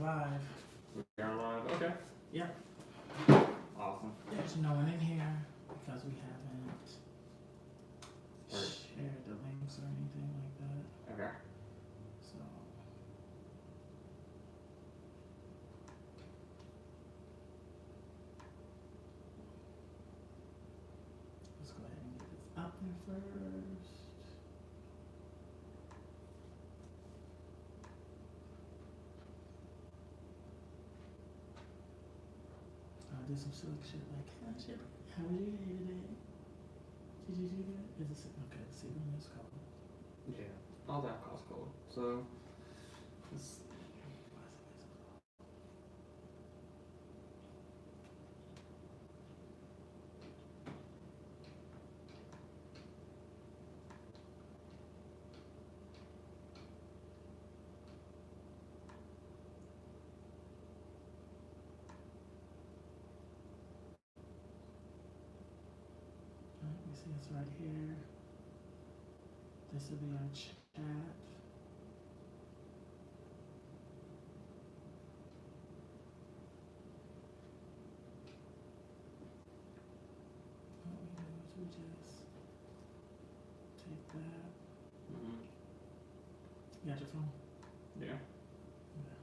live. We are live. Okay. Yep. Awesome. There's no one in here because we haven't shared the links or anything like that. Okay. So let's go ahead and get this up there first. I did some silly shit like, how was your day today? Did you do that? Is it okay? See when it's cold. Yeah. All that costs cold. So it's Let me see, it's right here. This will be our chat. What we do is we just take that. You got your phone? yeah. Yeah.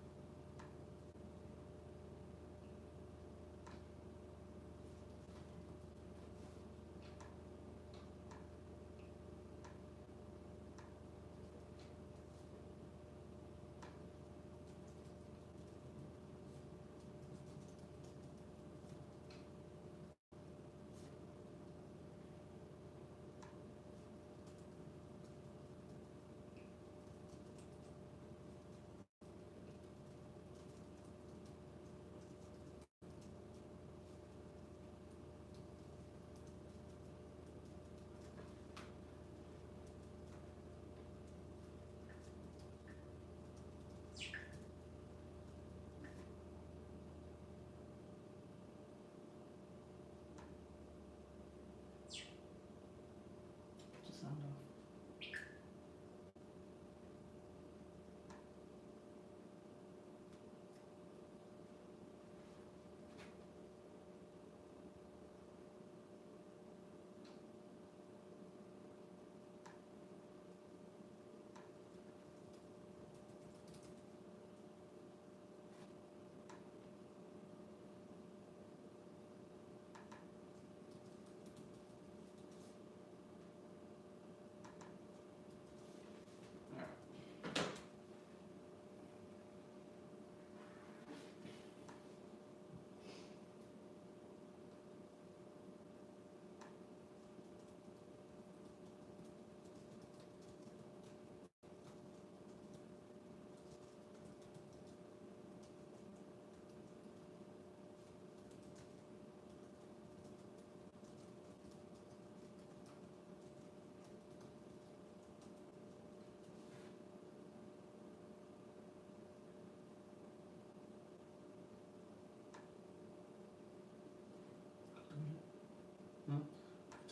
Just sound off.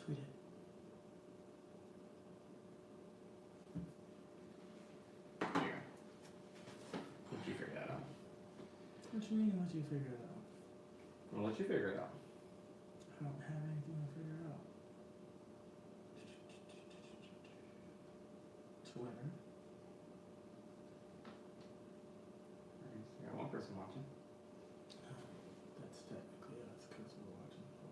Tweet it. Yeah. Let you figure that out. What you mean? Let you figure it out? I'll let you figure it out. I don't have anything to figure out. Twitter. You got one person watching. That's technically us because we're watching the phone.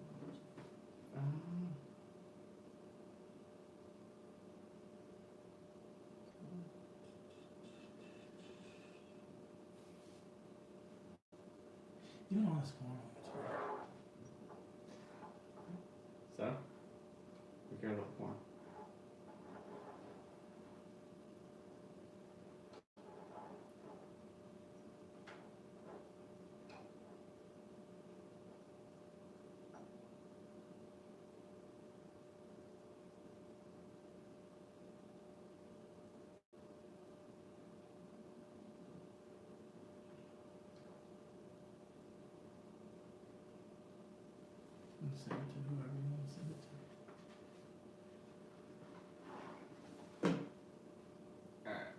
You know what's going on with Twitter? So? We care about porn. And send it to whoever you want to send it to. Alright.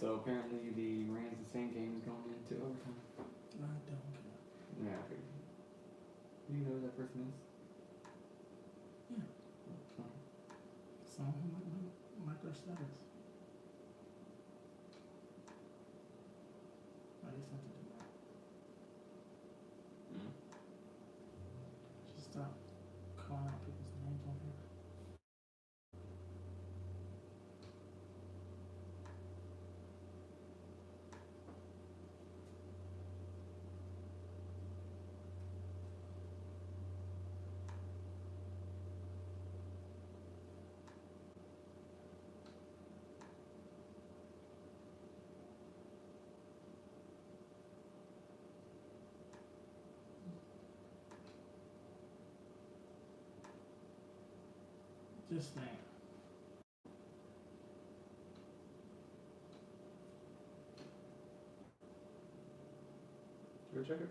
So apparently the Rams and Saints game is going into overtime. I don't care. Yeah, I figured. Do you know who that person is? Yeah. Oh. Some like their status. I guess I did that. Just stop calling out people's names on here. Just think. Go check it.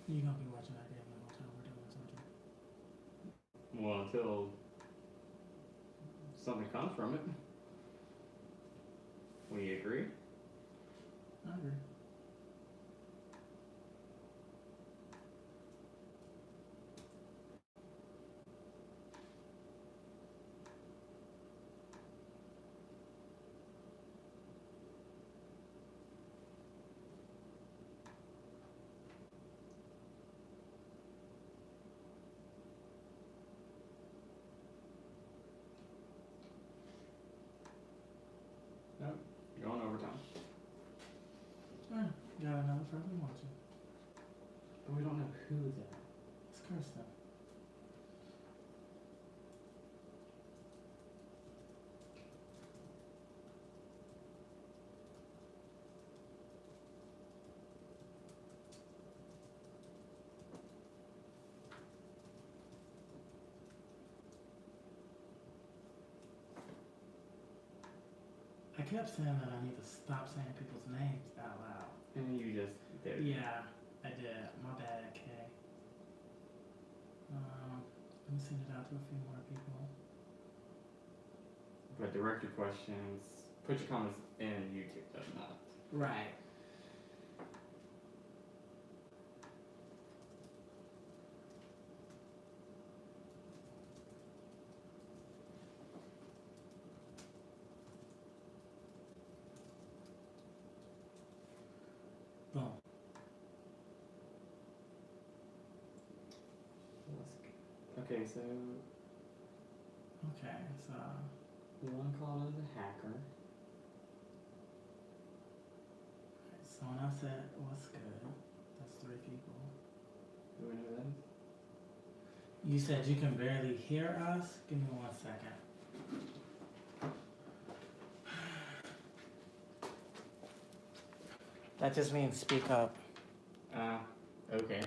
You're gonna be watching that game the whole time we're doing this, aren't you? Well, until something comes from it. We agree? I agree. Nope. Going overtime. Got another person watching. But we don't know who that. It's Kirsten. I kept saying that I need to stop saying people's names out loud. And you just did. Yeah, I did. My bad, Kay. Let me send it out to a few more people. But direct your questions. Put your comments in YouTube, does not. Right. Boom. Okay, so Okay, so you want to call it a hacker. so when I said what's good, that's 3 people. Do we know that is? You said you can barely hear us? Give me 1 second. That just means speak up. Okay.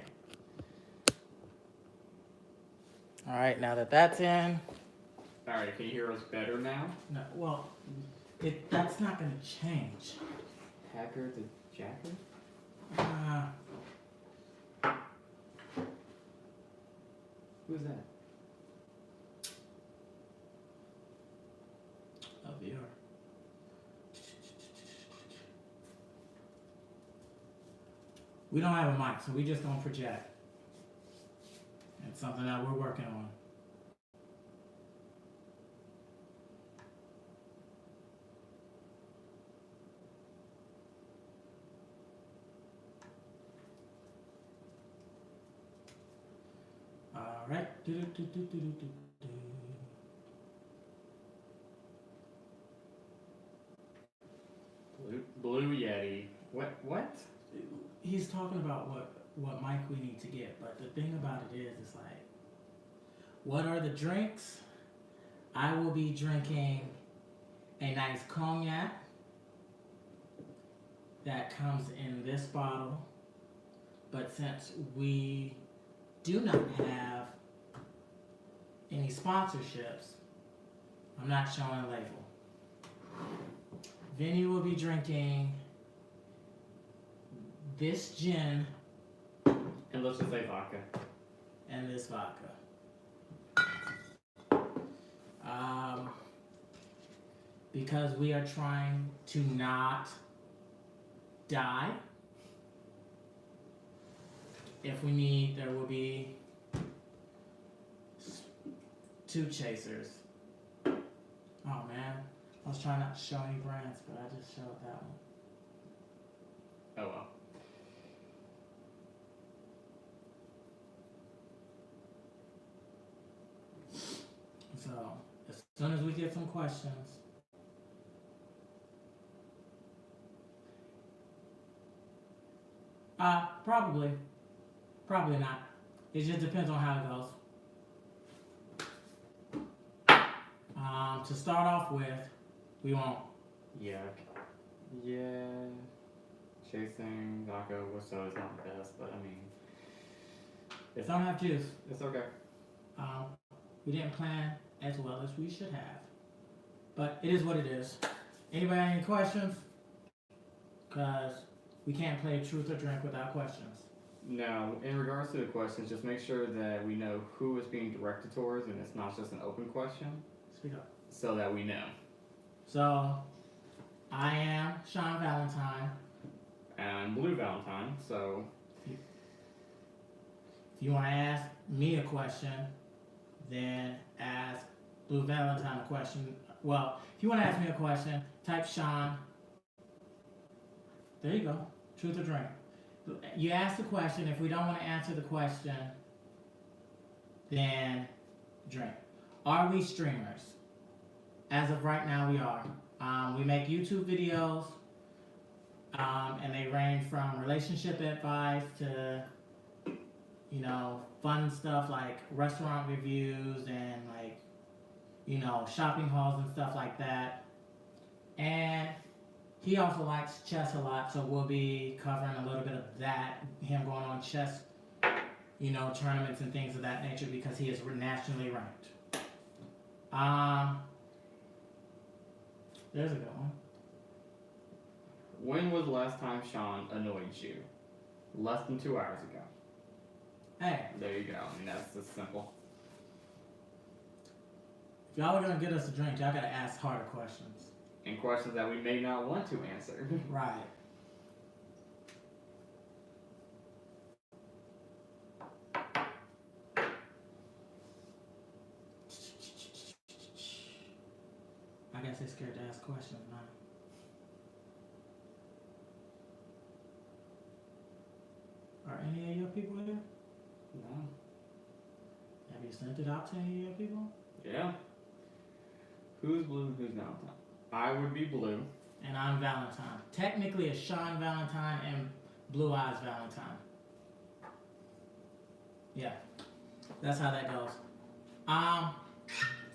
Alright, now that that's in. Alright, can you hear us better now? No, well, that's not going to change. Hacker to jacker? Who's that? A viewer. We don't have a mic, so we just don't project. It's something that we're working on. All right. Blue Yeti. What? He's talking about what mic we need to get, but the thing about it is, it's like, what are the drinks? I will be drinking a nice cognac, that comes in this bottle, but since we do not have any sponsorships, I'm not showing a label. Vinny will be drinking this gin And let's just say vodka. and this vodka. Because we are trying to not die. If we need, there will be 2 chasers. Oh man, I was trying not to show any brands, but I just showed that one. Oh well. So, as soon as we get some questions, probably not. It just depends on how it goes. To start off with, we won't. Yuck. Yeah. Chasing vodka with soda is not the best, but I mean, it's Don't have juice. It's okay. We didn't plan as well as we should have, but it is what it is. Anybody have any questions? Because we can't play truth or drink without questions. No, in regards to the questions, just make sure that we know who it's being directed towards and it's not just an open question. Speak up. So that we know. So, I am Sean Valentine. And I'm Bleu Valentine, so. If you want to ask me a question, then ask Bleu Valentine a question. Well, if you want to ask me a question, type Sean. There you go. Truth or drink. You ask the question. If we don't want to answer the question, then drink. Are we streamers? As of right now, we are. We make YouTube videos, and they range from relationship advice to, you know, fun stuff like restaurant reviews and like, you know, shopping hauls and stuff like that. And he also likes chess a lot, so we'll be covering a little bit of that, him going on chess, you know, tournaments and things of that nature because he is nationally ranked. There's a good one. When was the last time Sean annoyed you? Less than 2 hours ago. Hey, There you go. I mean, that's just simple. if y'all are gonna get us a drink, y'all gotta ask harder questions. And questions that we may not want to answer. Right. I guess they're scared to ask questions now. Are any of your people here? No. Have you sent it out to any of your people? Yeah. Who's Blue and who's Valentine? I would be Blue. And I'm Valentine. Technically, it's Sean Valentine and Blue Eyes Valentine. Yeah, that's how that goes.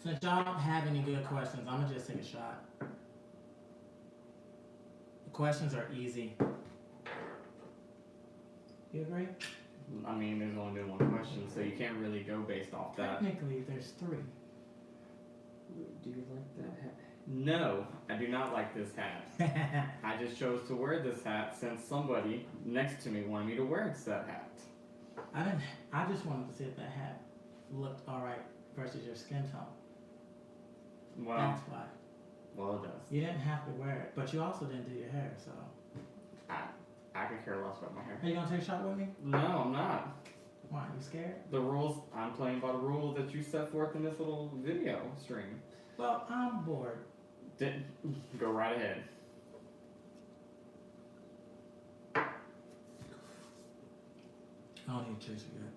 Since y'all don't have any good questions, I'm gonna just take a shot. The questions are easy. You agree? I mean, there's only been one question, so you can't really go based off that. Technically, there's 3. Do you like that hat? No, I do not like this hat. I just chose to wear this hat since somebody next to me wanted me to wear that hat. I just wanted to see if that hat looked alright versus your skin tone. Well, That's why. well, it does. You didn't have to wear it, but you also didn't do your hair, so. I could care less about my hair. Are you gonna take a shot with me? No, I'm not. Why? You scared? The rules, I'm playing by the rules that you set forth in this little video stream. Well, I'm bored. Go right ahead. I don't need to chase it yet.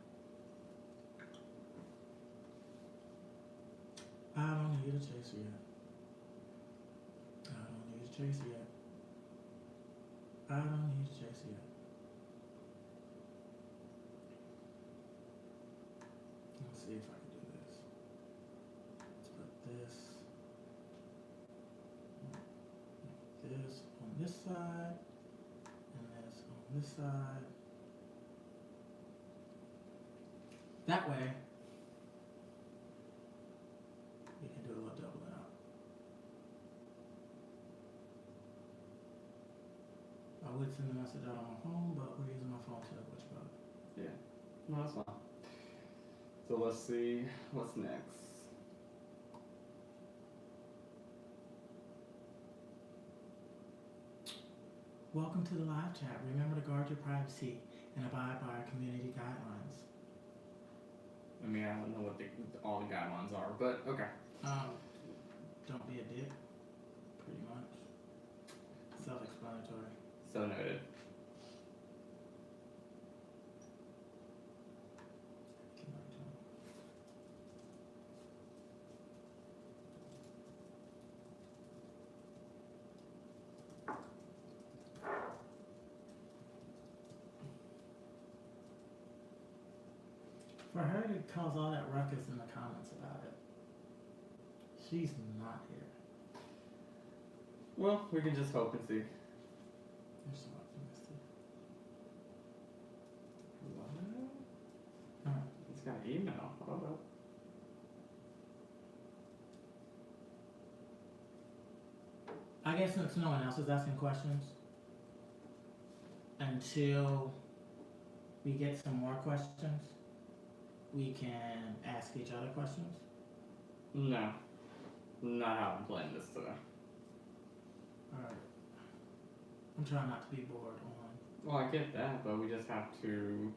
I don't need to chase it yet. I don't need to chase it yet. I don't need to chase it yet. Let's see if I can do this. Let's put this on this side. this side. That way, we can do a little doubling up. I would send a message out on my phone, but we're using my phone to which about it. Yeah. No, that's fine. So let's see what's next. Welcome to the live chat. Remember to guard your privacy and abide by our community guidelines. I mean, I don't know what all the guidelines are, but okay. Don't be a dick. Pretty much. Self-explanatory. So noted. For her to cause all that ruckus in the comments about it, she's not here. Well, we can just hope and see. There's so optimistic. What? It's got an email. Hold up. I guess since no one else is asking questions, until we get some more questions, we can ask each other questions. No. Not how I'm playing this today. Alright. I'm trying not to be bored on. Well, I get that, but we just have to.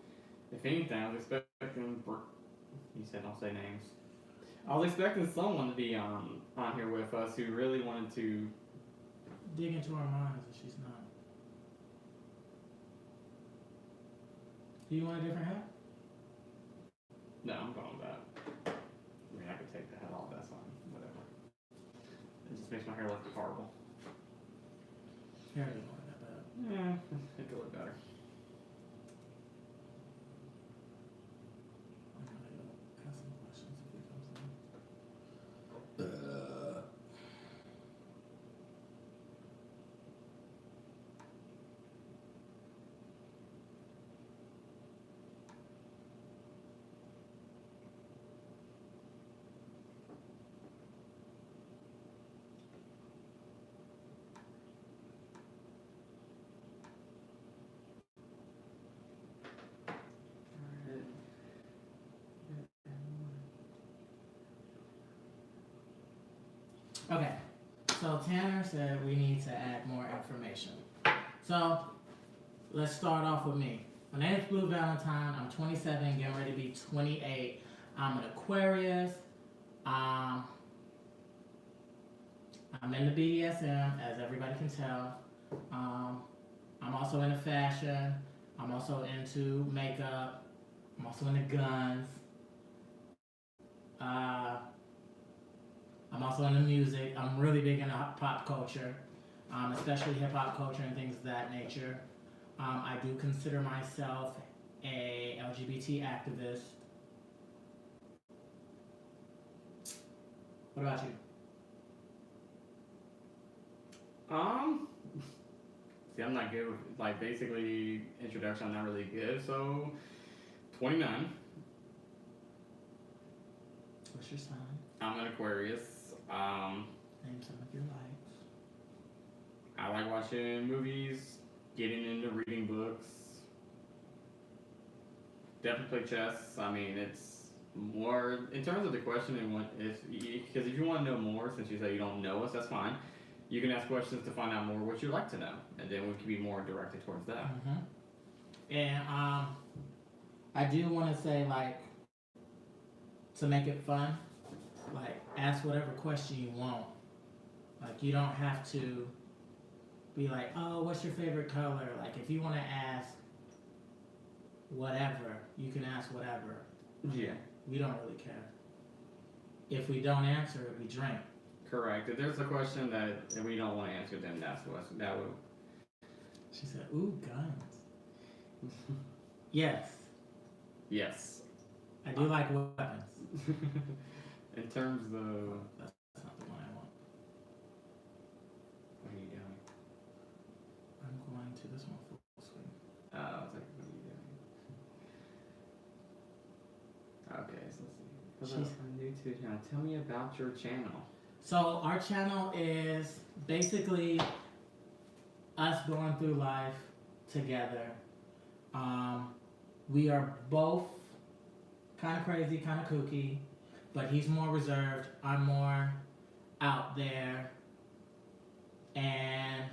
If anything, I was expecting. You said don't say names. I was expecting someone to be on here with us who really wanted to dig into our minds, and she's not. Do you want a different hat? No, I'm going with that. I mean, I could take the head off, that's fine. Whatever. It just makes my hair look horrible. Hair doesn't look that bad. Yeah, it could look better. I'm gonna ask some questions if he comes in. Okay, so Tanner said we need to add more information. So let's start off with me. My name is Bleu Valentine. I'm 27, getting ready to be 28. I'm an Aquarius. I'm in the BDSM, as everybody can tell. I'm also into fashion. I'm also into makeup. I'm also into guns. I'm also into music. I'm really big into pop culture, especially hip hop culture and things of that nature. I do consider myself a LGBT activist. What about you? See, I'm not good with, like, basically, introduction, I'm not really good, so, 29. What's your sign? I'm an Aquarius. Name some of your likes. I like watching movies, getting into reading books. Definitely play chess. I mean, it's more, in terms of the question, and what because if you want to know more, since you say you don't know us, that's fine. You can ask questions to find out more what you'd like to know, and then we can be more directed towards that. Mm-hmm. And I do want to say, like, to make it fun, like, ask whatever question you want. Like, you don't have to be like, oh, what's your favorite color? Like, if you want to ask whatever, you can ask whatever. Yeah. We don't really care. If we don't answer it, we drink. Correct. If there's a question that we don't want to answer, then that's what that would. She said, ooh, guns. Yes. Yes. I do like weapons. In terms of. That's not the one I want. What are you doing? I'm going to this one full screen. She's a YouTube channel. Tell me about your channel. So our channel is basically us going through life together. We are both kind of crazy, kind of kooky, but he's more reserved. I'm more out there, and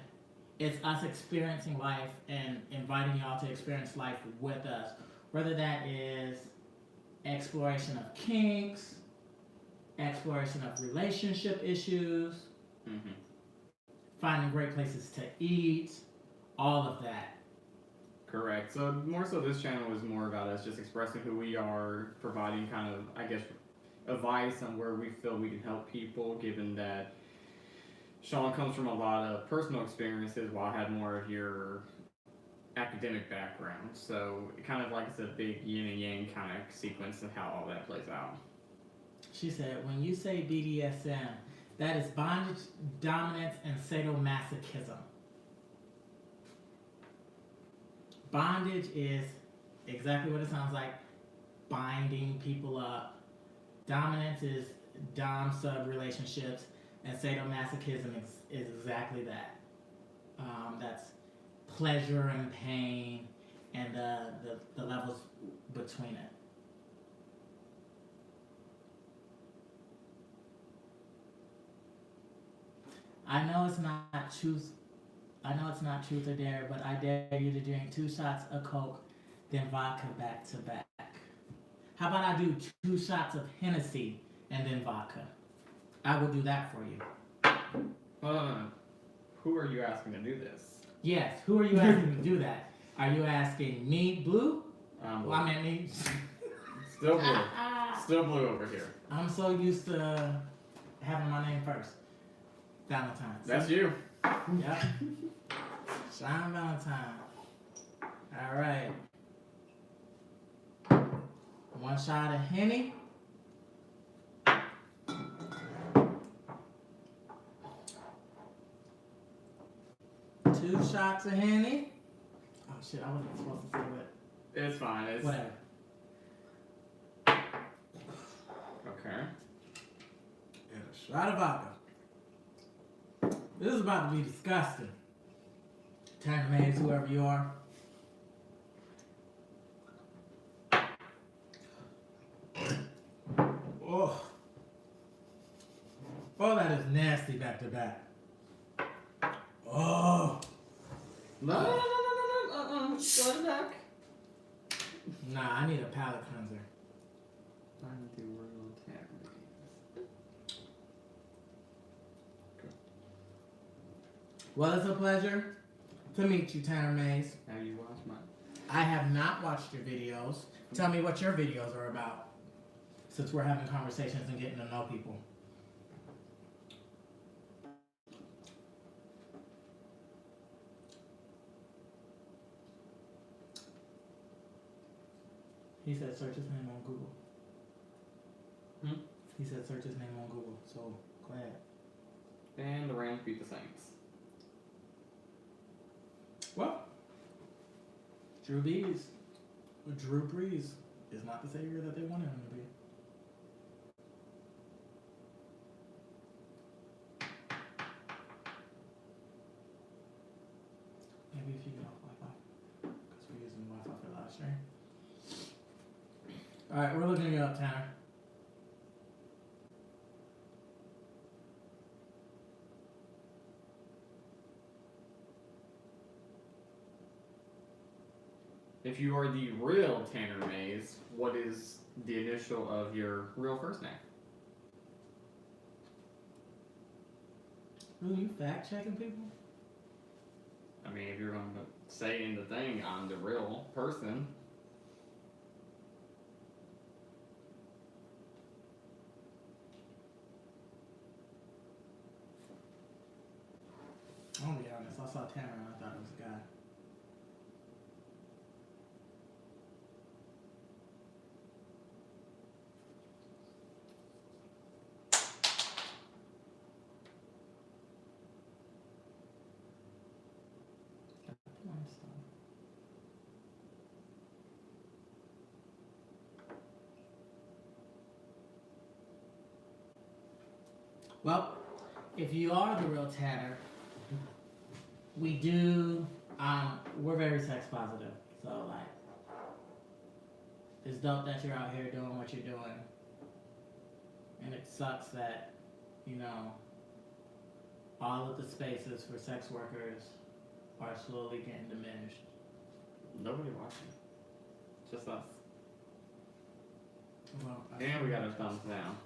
it's us experiencing life and inviting y'all to experience life with us. Whether that is exploration of kinks, exploration of relationship issues, finding great places to eat, all of that. Correct. So more so this channel is more about us just expressing who we are, providing kind of, I guess, advice on where we feel we can help people, given that Sean comes from a lot of personal experiences while I had more of your academic background. So kind of like it's a big yin and yang kind of sequence of how all that plays out. She said, when you say BDSM, that is bondage, dominance, and sadomasochism. Bondage is exactly what it sounds like, binding people up. Dominance is dom-sub relationships, and sadomasochism is exactly that. That's pleasure and pain, and the levels between it. I know it's not truth. I know it's not truth or dare, but I dare you to drink 2 shots of Coke, then vodka back to back. How about I do 2 shots of Hennessy and then vodka? I will do that for you. Who are you asking to do this? Yes, who are you asking to do that? Are you asking me, Blue? Blue. Well, I meant me. Still Blue. Still Blue over here. I'm so used to having my name first. Valentine. That's you. Yep. Sean Valentine. All right. 1 shot of Henny. 2 shots of Henny. Oh shit, I wasn't supposed to say that. It's fine. It's whatever. Okay. And a shot of vodka. This is about to be disgusting. Tanner Mays, whoever you are. Oh. Oh, that is nasty back to back. Oh. No. Let it back. Nah, I need a palate cleanser. Find the real Tanner Mays. Well, it's a pleasure to meet you, Tanner Mays. Have you watched mine? I have not watched your videos. Tell me what your videos are about, since we're having conversations and getting to know people. He said search his name on Google. He said search his name on Google, so go ahead. And the Rams beat the Saints. Well, Drew Brees is not the savior that they wanted him to be. Maybe if you get off Wi-Fi, because we're using Wi-Fi for live stream. All right, we're looking you up, Tanner. If you are the real Tanner Mays, what is the initial of your real first name? Really, you fact checking people? I mean, if you're going to say in the thing, I'm the real person. I'm gonna be honest, I saw Tanner and I thought it was a guy. Well, if you are the real Tanner, we do. We're very sex positive. So like, it's dope that you're out here doing what you're doing, and it sucks that all of the spaces for sex workers are slowly getting diminished. Nobody watching. Just us. Well, And we got our thumbs down.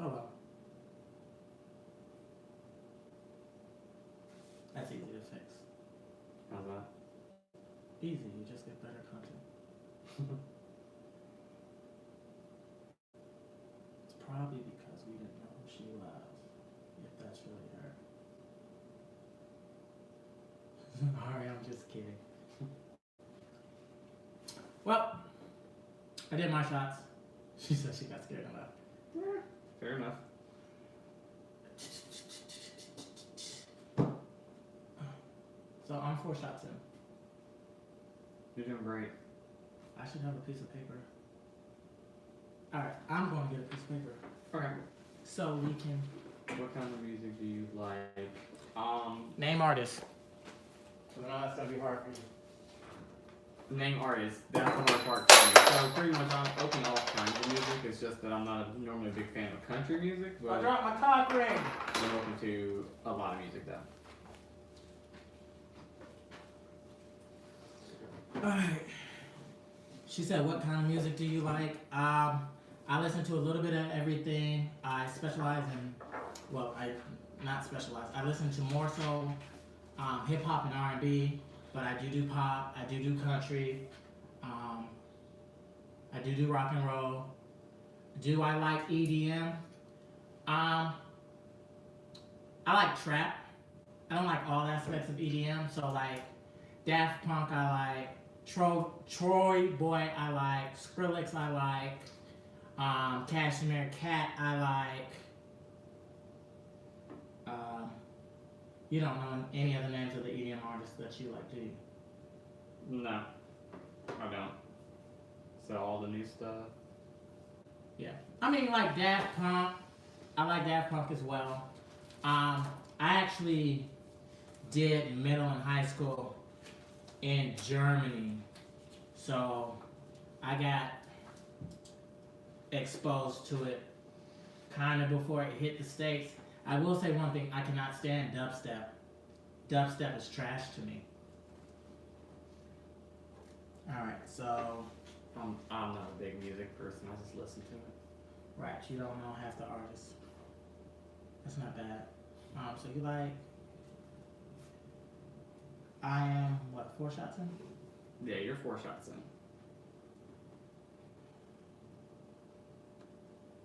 Oh well. That's easy to fix. How's that? Easy, you just get better content. It's probably because we didn't know who she was. If that's really her. Alright, I'm just kidding. Well, I did my shots. She said she got scared and left. Fair enough. So I'm 4 shots in. You're doing great. I should have a piece of paper. Alright, I'm going to get a piece of paper. Okay. So we can... What kind of music do you like? Name artists. So I know that's going to be hard for you. Name artists. That's the hard part for me. So pretty much I'm open to all kinds of music. It's just that I'm not normally a big fan of country music, I but dropped my cock ring! I'm open to a lot of music though. Alright. She said, what kind of music do you like? I listen to a little bit of everything. I specialize in, well, I not specialize. I listen to more so hip hop and R&B, but I do pop. I do country. I do rock and roll. Do I like EDM? I like trap. I don't like all aspects of EDM. So like Daft Punk, I like. Troy Boy, I like. Skrillex, I like. Cashmere Cat, I like. You don't know any other names of the EDM artists that you like, do you? No, I don't. So all the new stuff. Yeah. I mean, like Daft Punk. I like Daft Punk as well. I actually did middle and high school in Germany. So I got exposed to it kind of before it hit the States. I will say one thing, I cannot stand dubstep. Dubstep is trash to me. Alright, so... I'm not a big music person, I just listen to it. Right, you don't know half the artists. That's not bad. So you like... I am, what, 4 shots in? Yeah, you're 4 shots in.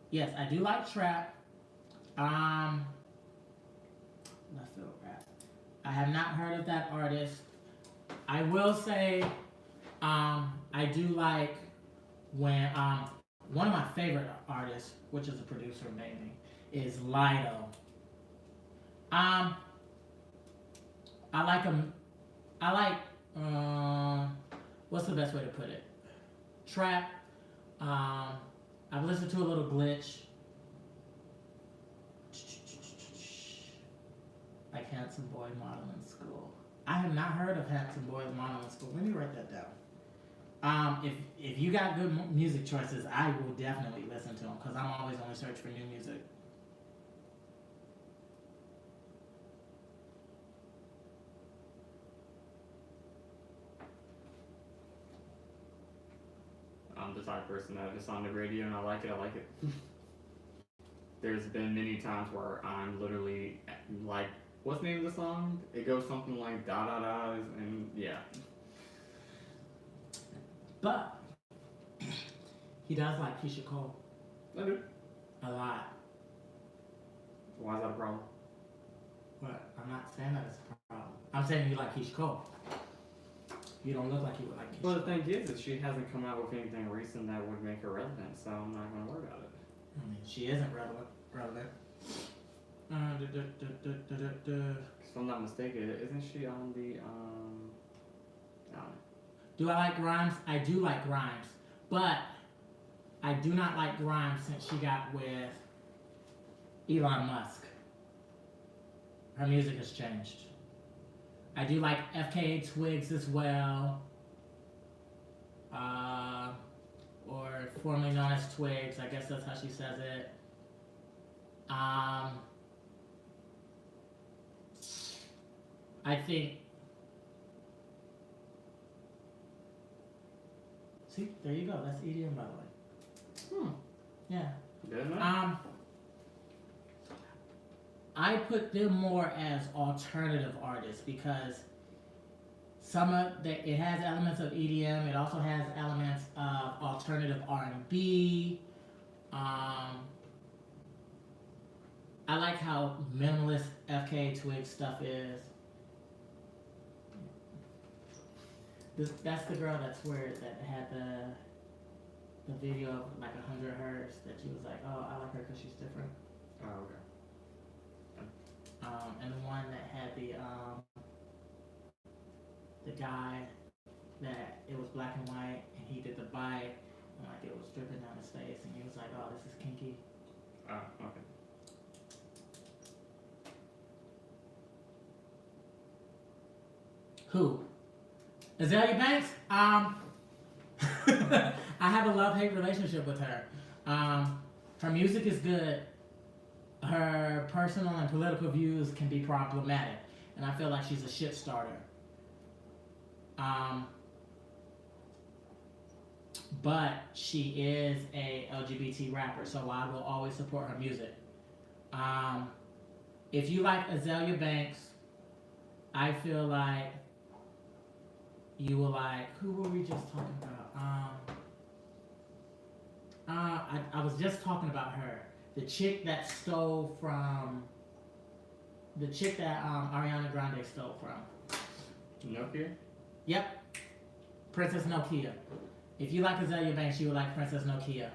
Yes, I do like trap. Let's do rap. I have not heard of that artist. I will say, I do like when, one of my favorite artists, which is a producer mainly, is Lido. I like him. I like, what's the best way to put it? Trap. I've listened to a little Glitch. Like Handsome Boy Modeling School. I have not heard of Handsome Boy Modeling School. Let me write that down. If you got good music choices, I will definitely listen to them because I'm always on the search for new music. I'm the type of person that if it's on the radio and I like it, I like it. There's been many times where I'm literally like, what's the name of the song? It goes something like da da da, and yeah. But he does like Keisha Cole. I do. A lot. Why is that a problem? But I'm not saying that it's a problem. I'm saying you like Keisha Cole. You don't look like you would like Keisha Well, the Cole. thing is she hasn't come out with anything recent that would make her relevant, so I'm not going to worry about it. I mean, she isn't relevant. If I'm not mistaken, isn't she on the, I don't know. Do I like Grimes? I do like Grimes. But I do not like Grimes since she got with Elon Musk. Her music has changed. I do like FKA Twigs as well. Or formerly known as Twigs. I guess that's how she says it. I think. See, there you go. That's EDM, by the way. Yeah. Good enough. I put them more as alternative artists because it has elements of EDM. It also has elements of alternative R&B. I like how minimalist FKA Twigs stuff is. That's the girl that had the video of like 100 hers that she was like, oh, I like her because she's different. Oh, okay. And the one that had the guy that it was black and white and he did the bite and like it was dripping down his face and he was like, oh, this is kinky. Oh, okay. Who? Azalea Banks? I have a love-hate relationship with her. Her music is good. Her personal and political views can be problematic. And I feel like she's a shit starter. But she is a LGBT rapper, so I will always support her music. If you like Azalea Banks, I feel like you will like, who were we just talking about? I was just talking about her. The chick that stole from, the chick that Ariana Grande stole from. Nokia? Yep. Princess Nokia. If you like Azalea Banks, you will like Princess Nokia.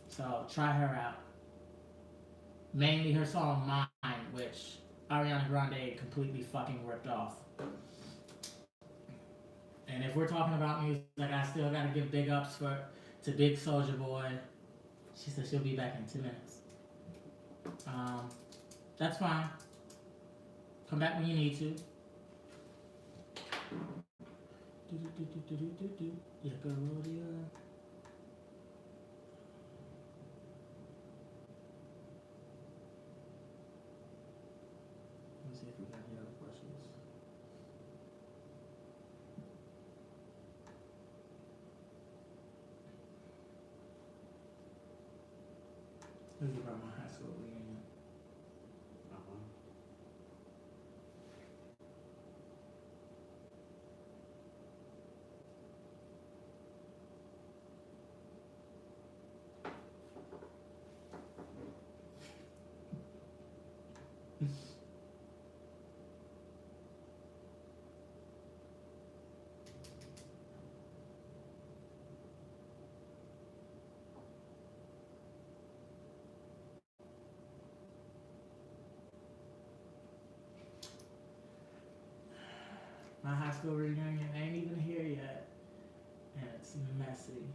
So try her out. Mainly her song Mine, which Ariana Grande completely fucking ripped off. And if we're talking about music, I still gotta give big ups to Big Soulja Boy. She said she'll be back in 2 minutes. That's fine. Come back when you need to. Yeah, go rodeo. Let me see if we got any other questions. This is about my high school reunion. My high school reunion ain't even here yet, and it's messy.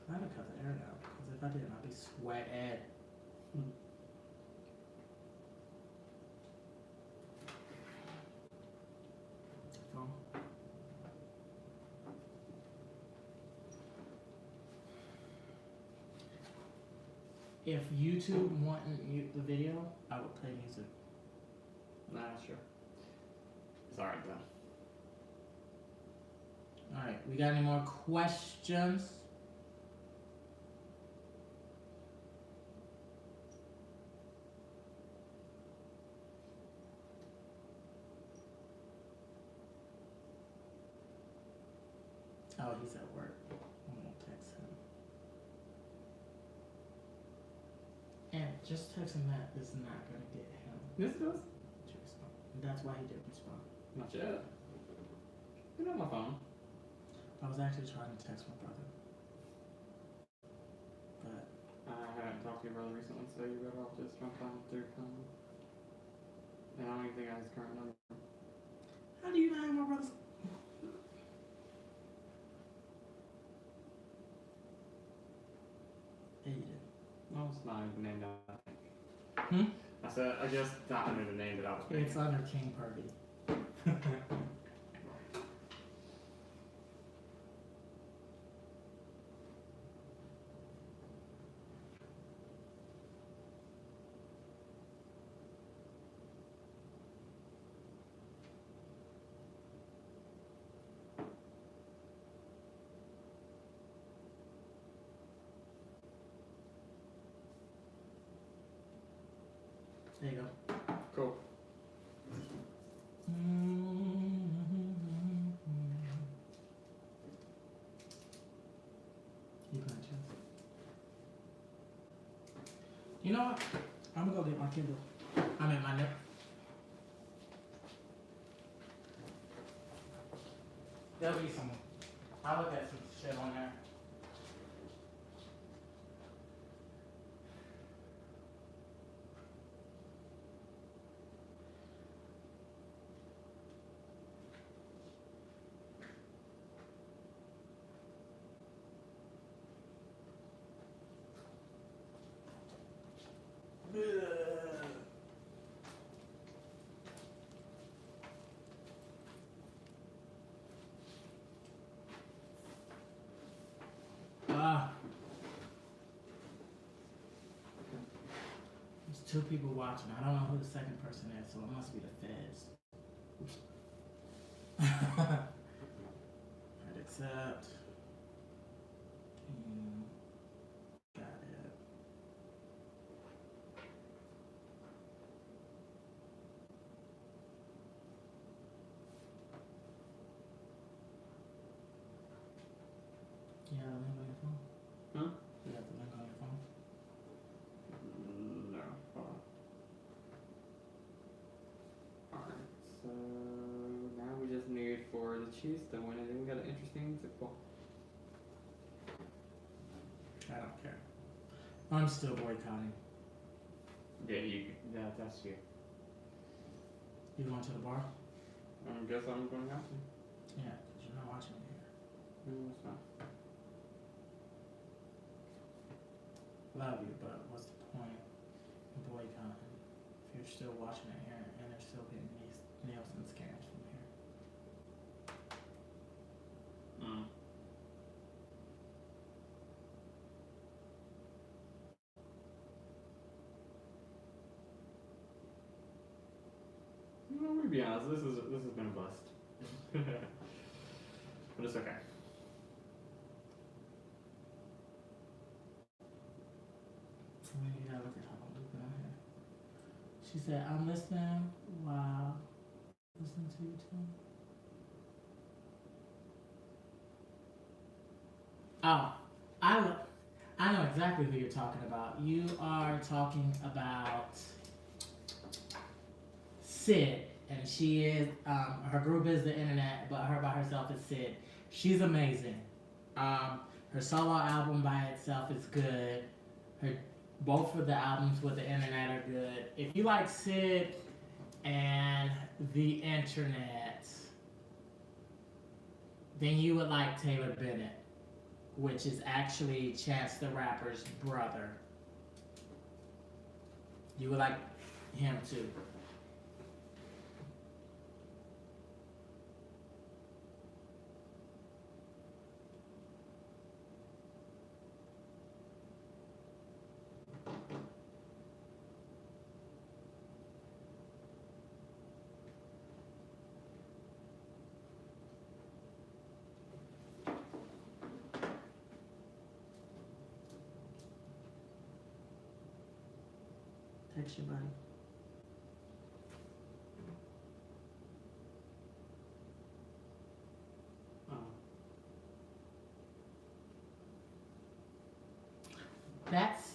I had to cut the air down, because if I didn't, I'd be sweating. Phone. If YouTube wouldn't mute the video, I would play music. Nah, sure. It's alright then. Alright, we got any more questions? Oh, he's at work. I'm gonna text him. And just text him that is not gonna get him This does? to respond. And that's why he didn't respond. Not yet. Get on my phone. I was actually trying to text my brother. But I haven't talked to your brother recently, so you better off just jump on through phone. And I don't even think I have his current number. How do you not have my brother's? Aiden. No, it's not even named that. Hmm? I said, I guess not under the name that I was thinking. It's under King Purdy. There you go. Cool. You playing chess? You know what? I'm gonna go get my Kindle. I mean my note. There'll be some. I'll look at some shit on there. There's 2 people watching. I don't know who the second person is, so it must be the feds. I'd accept. Got it. You have the link on your phone? Huh? You have the link on your phone? No. Hold on. Alright, so now we just need for the Chiefs to win, and then we got an interesting Super Bowl. I don't care. I'm still boycotting. Yeah, that's you. You going to the bar? I guess I'm going to have to. Yeah, because you're not watching me here. No, it's not. Love you, but what's the point of boycotting if you're still watching it here and they're still getting these Nielsen scans from here? Well, I'm gonna be honest. This has been a bust, but it's okay. You gotta look at how I'm looking on here. She said, I'm listening. Wow. Listening to you too. Oh, I know exactly who you're talking about. You are talking about Sid, and she is her group is the internet, but her by herself is Sid. She's amazing. Her solo album by itself is good. Both of the albums with the internet are good. If you like Sid and the internet, then you would like Taylor Bennett, which is actually Chance the Rapper's brother. You would like him too. Text your buddy. That's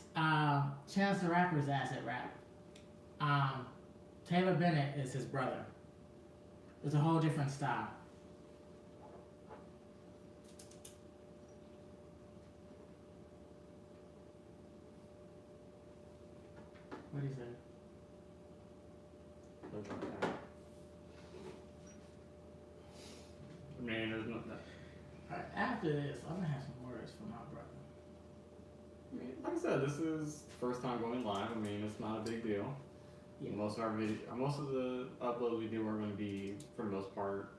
Chance the Rapper's acid rap. Taylor Bennett is his brother. It's a whole different style. What do you say? So words like that. I mean, there's no. Alright, after this, I'm gonna have some words for my brother. I mean, like I said, this is the first time going live. I mean, it's not a big deal. Yeah. Most of the uploads we do are going to be, for the most part,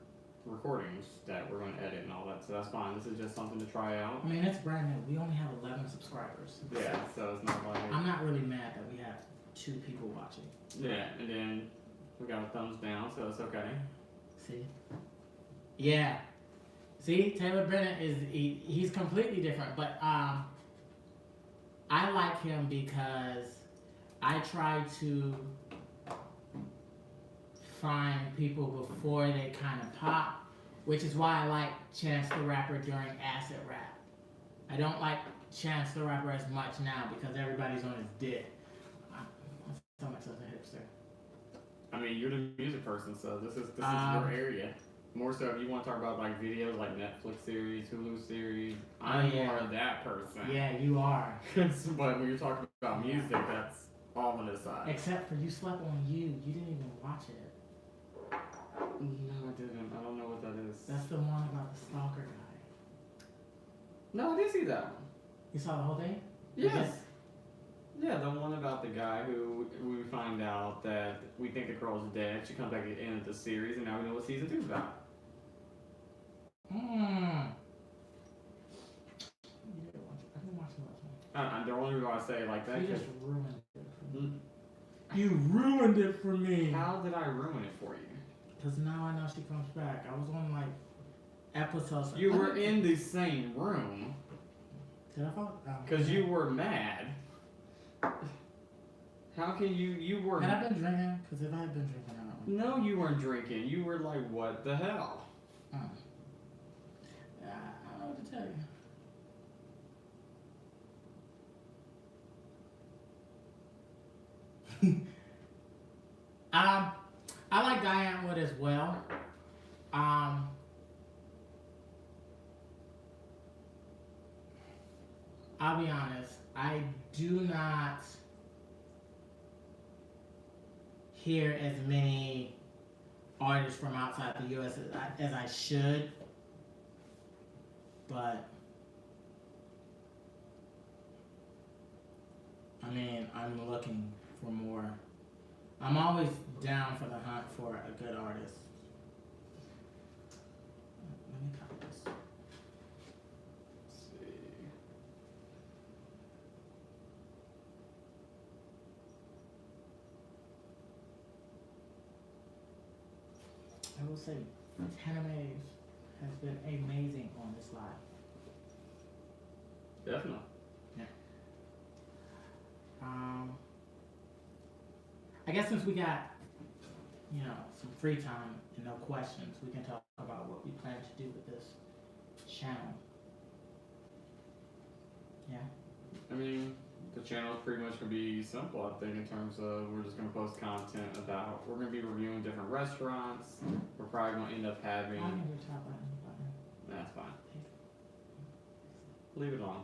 recordings that we're going to edit and all that. So that's fine. This is just something to try out. I mean, it's brand new. We only have 11 subscribers. Yeah, so it's not like. I'm not really mad that we have 2 people watching. Yeah, and then we got a thumbs down, so it's okay. See? Yeah. See, Taylor Bennett he's completely different, but I like him because I try to find people before they kind of pop, which is why I like Chance the Rapper during acid rap. I don't like Chance the Rapper as much now because everybody's on his dick. I'm so much of a hipster. I mean, you're the music person, so this is your area. More so, if you want to talk about like videos, like Netflix series, Hulu series, I'm more of that person. Yeah, you are. But when you're talking about music, that's all on this side. Except for You Slept on You. You didn't even watch it. No, I didn't. I don't know what that is. That's the one about the stalker guy. No, I did see that one. You saw the whole thing? Yes. Yeah, the one about the guy who we find out that we think the girl's dead. She comes back at the end of the series, and now we know what season 2 is about. I didn't watch the last one. The only reason why I say like that. You just ruined it for me. You ruined it for me. How did I ruin it for you? Because now I know she comes back. I was on like episodes. You were in the same room. Did I fall? Because you were mad. How can you were... Had I been drinking? Because if I had been drinking, I don't know. No, you weren't drinking. You were like, what the hell? I don't know what to tell you. I like Diane Wood as well. I'll be honest, I do not hear as many artists from outside the U.S. as I should, but I mean, I'm looking for more. I'm always down for the hunt for a good artist. Let me copy this. Let's see. I will say, Tanamaze has been amazing on this live. Definitely. Yeah. I guess since we got, some free time and no questions, we can talk about what we plan to do with this channel. Yeah. I mean, the channel is pretty much going to be simple, I think, in terms of we're just going to post content about, we're going to be reviewing different restaurants. We're probably going to end up having... I can do top button. That's fine. Leave it on.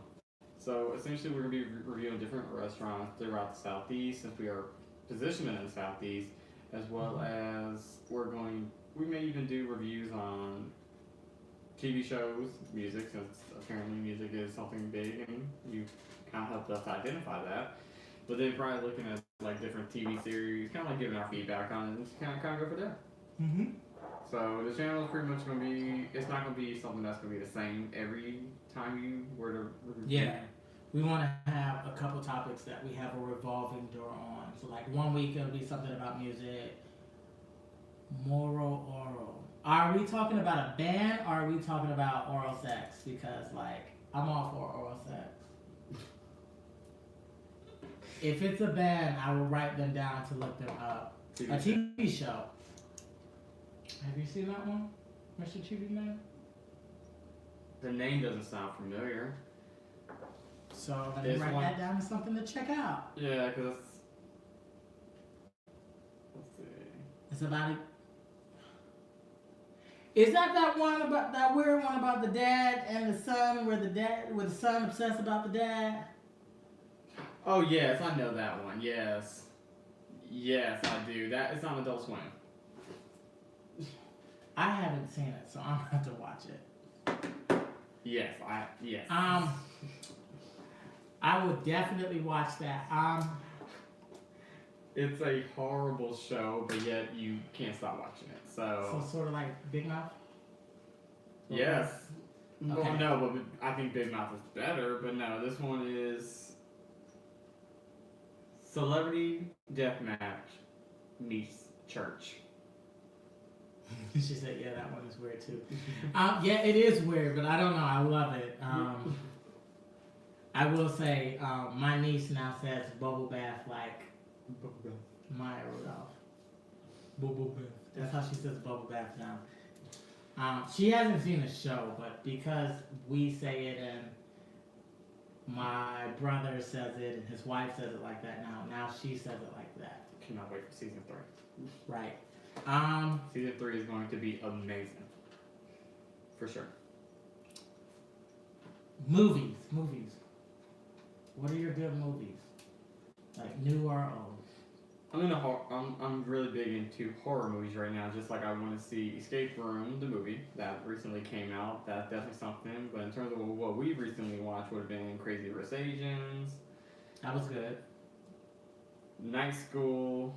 So essentially we're going to be reviewing different restaurants throughout the Southeast, since we are positioned in the Southeast, as well as we may even do reviews on TV shows, music, since apparently music is something big and you kind of helped us identify that. But then probably looking at like different TV series, kind of like giving our feedback on it, and just kind of go for there. Mm-hmm. So the channel is pretty much going to be, it's not going to be something that's going to be the same every time you were to review. Yeah. We want to have a couple topics that we have a revolving door on. So like one week it'll be something about music, moral, oral. Are we talking about a band or are we talking about oral sex? Because like, I'm all for oral sex. If it's a band, I will write them down to look them up. A TV show. Have you seen that one, Mr. TV Man? The name doesn't sound familiar. So let me write that down as something to check out. Yeah, because let's see. It's about it. Is that one about that weird one about the dad and the son, where the son obsessed about the dad? Oh yes, I know that one. Yes, Yes, I do. That it's on Adult Swim. I haven't seen it, so I'm gonna have to watch it. Yes. I would definitely watch that. It's a horrible show, but yet you can't stop watching it. So sort of like Big Mouth. Yes. Okay. Well, no, but I think Big Mouth is better. But no, this one is Celebrity Deathmatch meets Church. She said, "Yeah, that one is weird too." Yeah, it is weird, but I don't know. I love it. I will say, my niece now says bubble bath like Maya Rudolph. Bubble bath. That's how she says bubble bath now. She hasn't seen the show, but because we say it and my brother says it and his wife says it like that now she says it like that. Cannot wait for season 3. Right. Season 3 is going to be amazing. For sure. Movies. What are your good movies? Like new or old? I'm really big into horror movies right now. Just like I want to see Escape Room, the movie that recently came out. That's definitely something. But in terms of what we recently watched, would have been Crazy Rich Asians. That was good. Night School.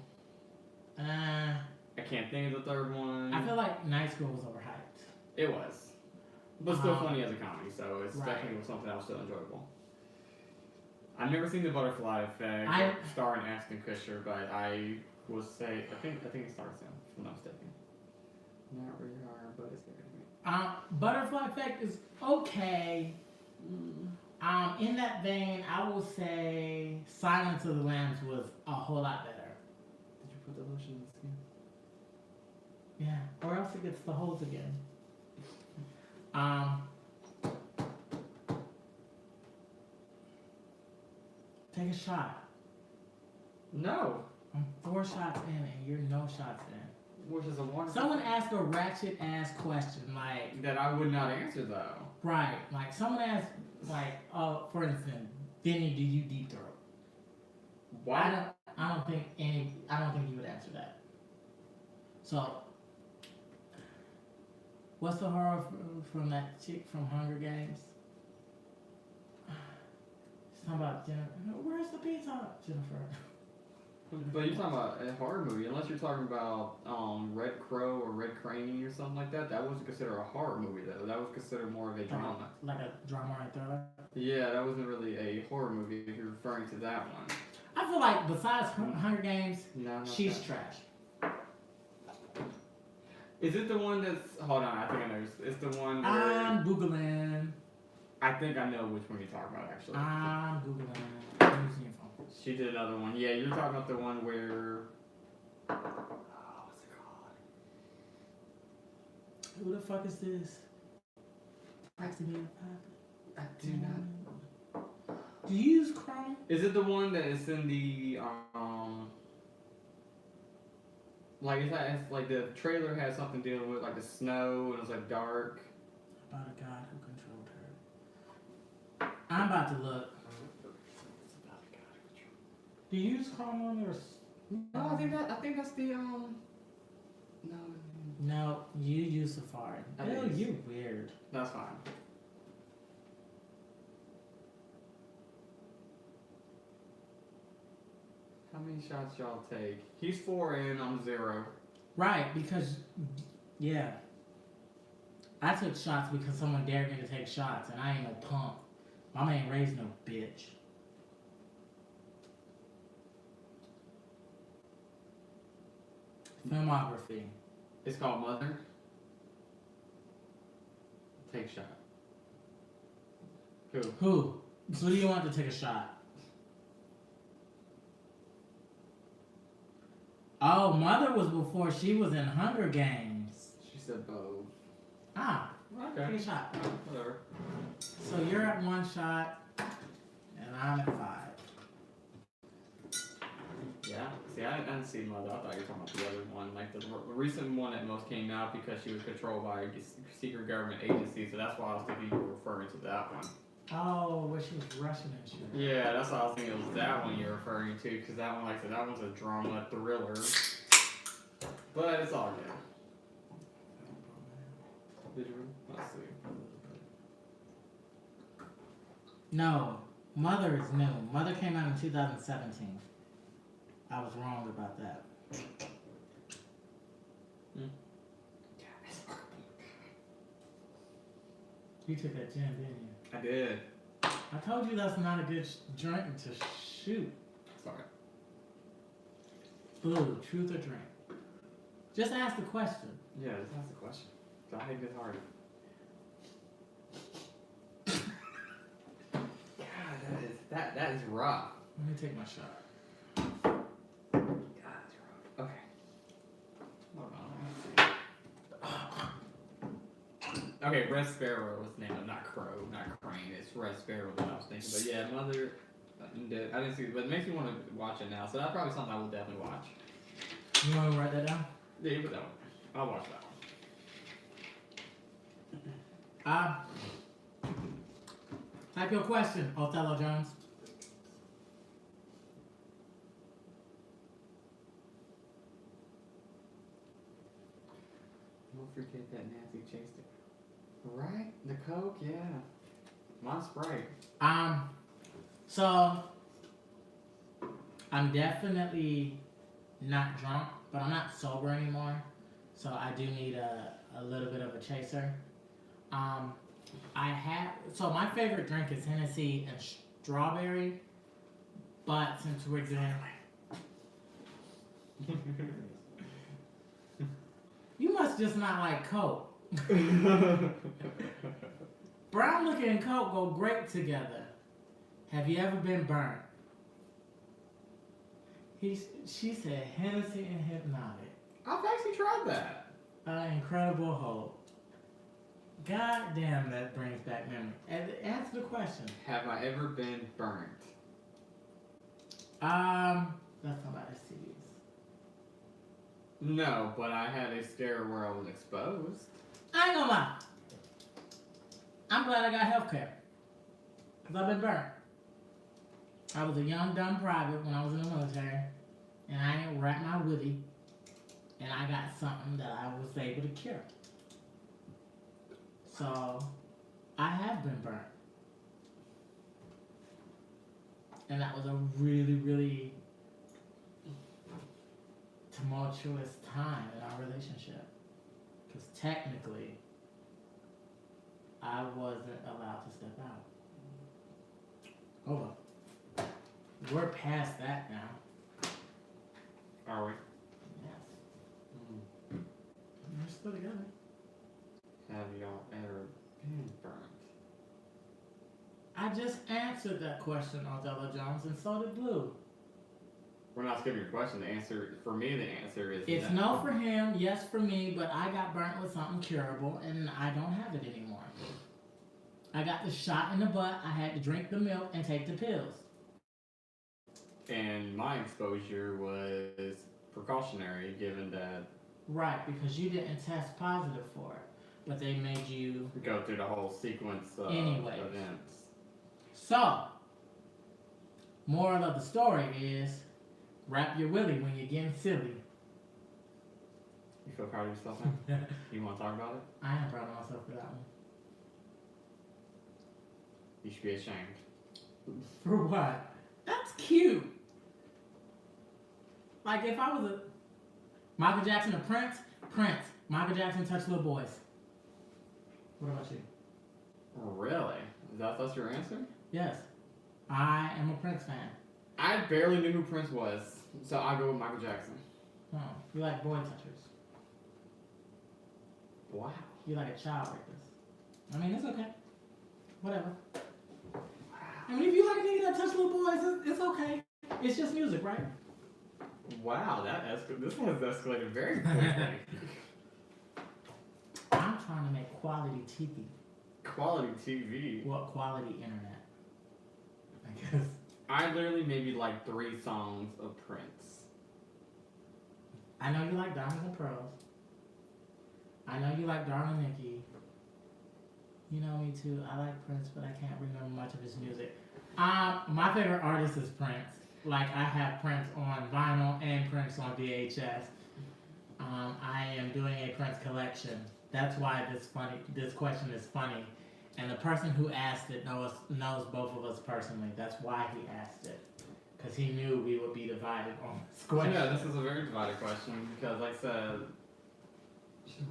I can't think of the third one. I feel like Night School was overhyped. It was, but still funny as a comedy. So it's Right. definitely something that was still enjoyable. I've never seen The Butterfly Effect starring Ashton Kutcher, but I will say I think it stars him, if I'm not mistaken. Not really hard, but it's good. Butterfly Effect is okay. In that vein, I will say Silence of the Lambs was a whole lot better. Did you put the lotion in the skin? Yeah, or else it gets the holes again. Take a shot. No. I'm 4 shots in and you're no shots in. Which is a wonderful. Someone asked a ratchet ass question like that I would not answer though. Right, like someone asked, like, for instance, Benny, do you deep throat? Why? I don't think you would answer that. So, what's the horror from that chick from Hunger Games? Something about Jennifer. Where's the pizza, Jennifer? But you're talking about a horror movie, unless you're talking about Red Crow or Red Crane or something like that. That wasn't considered a horror movie though. That was considered more of a drama. Like a drama or a thriller? Yeah, that wasn't really a horror movie if you're referring to that one. I feel like besides Hunger Games, she's trash. Is it the one that's... Hold on, I think I know. It's the one where... I'm Googling. I think I know which one you're talking about, actually. I'm Googling. I'm using your phone. She did another one. Yeah, you're talking about the one where... what's it called? Who the fuck is this? I do not... Do you use Chrome? Is it the one that is in the... Like, it's like the trailer had something dealing with, like, the snow, and it was, like, dark. About a god who controlled her. I'm about to look. Do you use Chrome on your... No, I think that's the, No, you use Safari. Oh, you're weird. That's fine. How many shots y'all take? He's 4 in, I'm 0. Right, because, yeah. I took shots because someone dared me to take shots, and I ain't no punk. Mama ain't raised no bitch. Filmography. It's called Mother. Take shot. Who? Who do you want to take a shot? Oh, Mother was before she was in Hunger Games. She said both. Ah, Okay. take a shot. Whatever. So you're at 1 shot, and I'm at 5. Yeah. See, I didn't see Mother. I thought you were talking about the other one, like the recent one that most came out because she was controlled by a secret government agency. So that's why I was thinking you were referring to that one. Oh, where she was rushing and shit. Yeah, that's what I was thinking. It was that one you're referring to, because that one, like I said, that one's a drama thriller. But it's all good. Did you? Let's see. No, Mother is new. Mother came out in 2017. I was wrong about that. You took that gin, didn't you? I did. I told you that's not a good drink to shoot. Sorry. Blue, truth or drink? Just ask the question. Yeah, just ask the question. So I hate this hard. God, that is rough. Let me take my shot. God, that's rough. Okay. Hold on. Let me see. Okay, Red Sparrow was the name of, not Crow, not Crane. It's Red Sparrow that I was thinking. But yeah, Mother, I didn't see it, but it makes me want to watch it now. So that's probably something I will definitely watch. You want to write that down? Yeah, you put that one. I'll watch that one. Type your question, Othello Jones. Don't forget that Nancy chased it. Right? The Coke, yeah. Mine's Sprite. So I'm definitely not drunk, but I'm not sober anymore. So I do need a little bit of a chaser. So my favorite drink is Hennessy and strawberry, but since we're doing, you must just not like Coke. Brown liquor and Coke go great together. Have you ever been burnt? She said Hennessy and Hypnotic. I've actually tried that. Incredible Hope. God damn, that brings back memory. Answer the question. Have I ever been burnt? Let's talk about STDs. No, but I had a scare where I was exposed. I ain't gonna lie. I'm glad I got healthcare. Because I've been burnt. I was a young, dumb private when I was in the military. And I didn't wrap my willy. And I got something that I was able to cure. So, I have been burnt. And that was a really, really tumultuous time in our relationship. Because technically, I wasn't allowed to step out. Hold on. We're past that now. Are we? Yes. We're still together. Have y'all ever been burnt? I just answered that question, Othello Jones, and so did Blue. We're not skipping your question. The answer, for me, the answer is It's no for him, yes for me, but I got burnt with something curable, and I don't have it anymore. I got the shot in the butt, I had to drink the milk and take the pills. And my exposure was precautionary, given that... Right, because you didn't test positive for it, but they made you... go through the whole sequence of events. So, moral of the story is, wrap your willy when you're getting silly. You feel proud of yourself now? You want to talk about it? I am proud of myself for that one. You should be ashamed. For what? That's cute. Like if I was a Michael Jackson or Prince, Michael Jackson touched little boys. What about you? Really? That's your answer? Yes. I am a Prince fan. I barely knew who Prince was, so I'll go with Michael Jackson. Oh, you like boy touchers. Wow. You like a child rapist. I mean, it's okay. Whatever. I mean, if you like a nigga that touch little boys, it's okay. It's just music, right? Wow, this has escalated very quickly. I'm trying to make quality TV. Quality TV? What quality internet? I guess. I literally maybe like 3 songs of Prince. I know you like Diamonds and Pearls. I know you like Darling Nikki. You know, me too. I like Prince, but I can't remember much of his music. My favorite artist is Prince. Like I have Prince on vinyl and Prince on VHS. I am doing a Prince collection. That's why this question is funny. And the person who asked it knows both of us personally. That's why he asked it. Because he knew we would be divided on this question. Yeah, this is a very divided question because, like I said,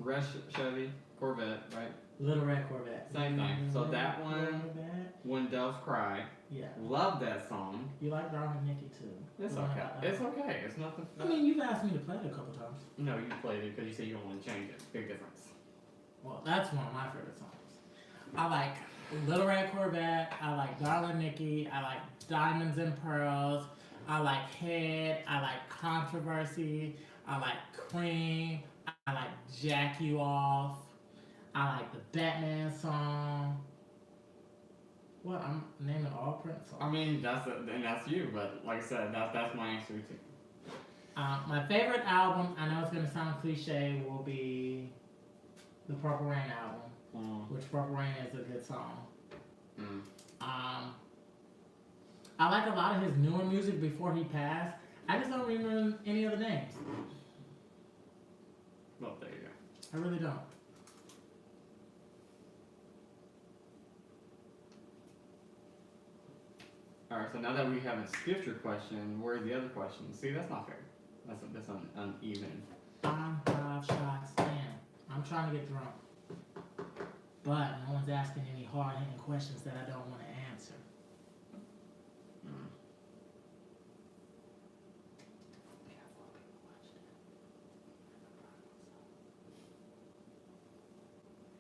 red Chevy, Corvette, right? Little Red Corvette. Same thing. So that one, Corvette. When Doves Cry, Yeah. love that song. You like Darling Nikki too. It's okay. It's okay. It's nothing. I mean, you've asked me to play it a couple times. No, you played it because you said you don't want to change it. Big difference. Well, that's one of my favorite songs. I like Little Red Corvette. I like Darling Nikki. I like Diamonds and Pearls. I like Head. I like Controversy. I like Cream. I like Jack You Off. I like the Batman song. What? I'm naming all Prince songs. I mean, that's you, but like I said, that's my answer too. My favorite album, I know it's gonna sound cliche, will be the Purple Rain album, which Purple Rain is a good song. I like a lot of his newer music before he passed. I just don't remember any of the names. Well, there you go. I really don't. Alright, so now that we haven't skipped your question, where's the other question? See, that's not fair. That's uneven. 5 shots in. I'm trying to get drunk. But no one's asking any hard-hitting questions that I don't want to answer.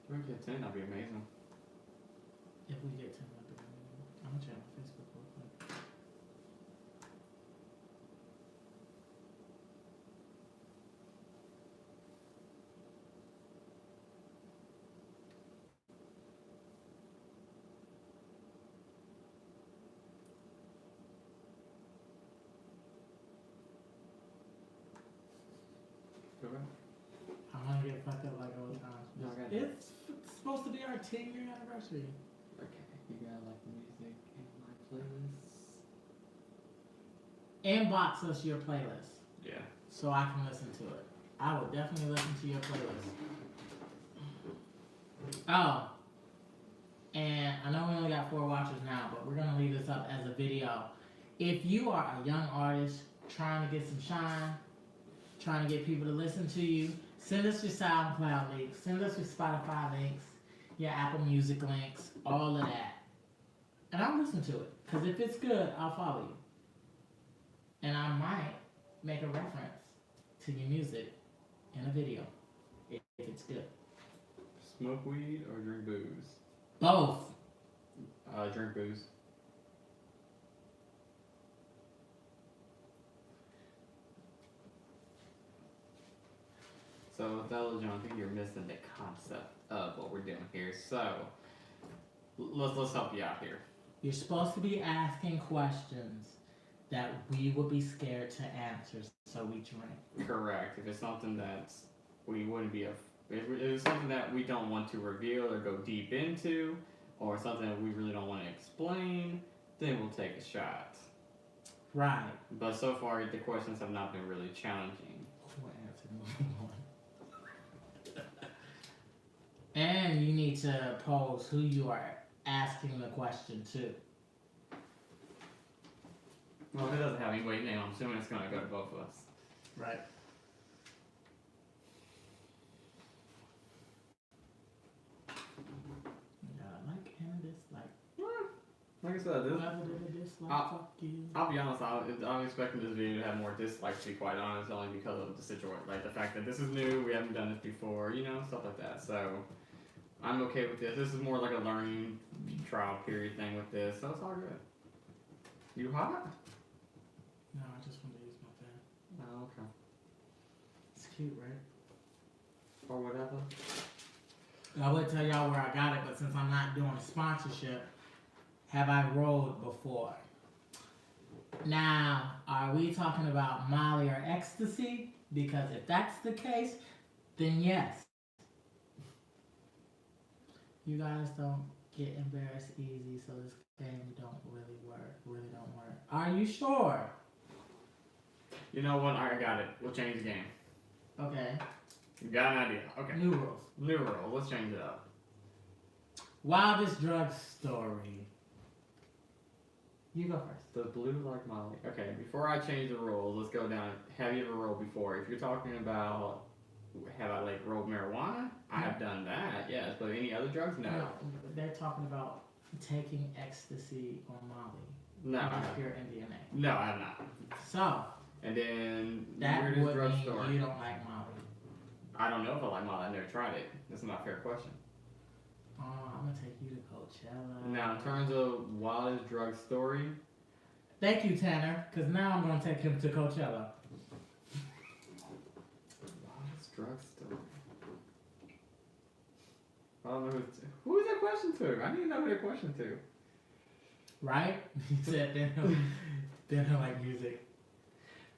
If we get 10, that'd be amazing. If we get 10, I'm gonna check my Facebook real quick. Okay. I'm gonna get fucked up like old times. No, I got it. It's supposed to be our 10-year anniversary. Okay, you gotta like the music in my playlist. Inbox us your playlist Yeah. so I can listen to it. I will definitely listen to your playlist. Oh, and I know we only got 4 watchers now, but we're gonna leave this up as a video. If you are a young artist trying to get some shine, trying to get people to listen to you, send us your SoundCloud links, send us your Spotify links, your Apple Music links, all of that. And I'll listen to it. Because if it's good, I'll follow you. And I might make a reference to your music in a video, if it's good. Smoke weed or drink booze? Both. Drink booze. So with that, John, I think you're missing the concept of what we're doing here. So let's help you out here. You're supposed to be asking questions that we would be scared to answer, so we drink. Correct. If it's something that we wouldn't be, if it's something that we don't want to reveal or go deep into, or something that we really don't want to explain, then we'll take a shot. Right. But so far, the questions have not been really challenging. What answer do we want? And you need to pose who you are asking the question to. Well, if it doesn't have anybody's name, I'm assuming it's going to go to both of us. Right. Like and dislike. Like I said, this, Whoever did a dislike, fuck you. I'll be honest, I'm expecting this video to have more dislikes, to be quite honest, only because of the situation. Like the fact that this is new, we haven't done this before, you know, stuff like that. So I'm okay with this. This is more like a learning trial period thing with this, so it's all good. You hot? No, I just want to use my fan. Oh, okay. It's cute, right? Or whatever. I would tell y'all where I got it, but since I'm not doing a sponsorship, have I rolled before? Now, are we talking about Molly or ecstasy? Because if that's the case, then yes. You guys don't Get embarrassed easy, so this game don't really work. Really don't work. Are you sure? You know what? I got it. We'll change the game. Okay. You got an idea. Okay. New rules. New rule. Let's change it up. Wildest drug story. You go first. Does Blue like Molly? Okay, before I change the rules, let's go down. Have you ever rolled before? If you're talking about, have I like rolled marijuana? I have done that, yes. But any other drugs? No. They're talking about taking ecstasy or Molly. No. I Which is haven't. pure MDMA. No, I have not. So, And then that weirdest would drug mean story. you don't like Molly. I don't know if I like Molly. I've never tried it. That's not a fair question. Oh, I'm gonna take you to Coachella. Now, in terms of wildest drug story, Thank you, Tanner, because now I'm gonna take him to Coachella. wildest drug story. I don't know who is that question to? I need to know who that question to. Right? He said then he'll like music.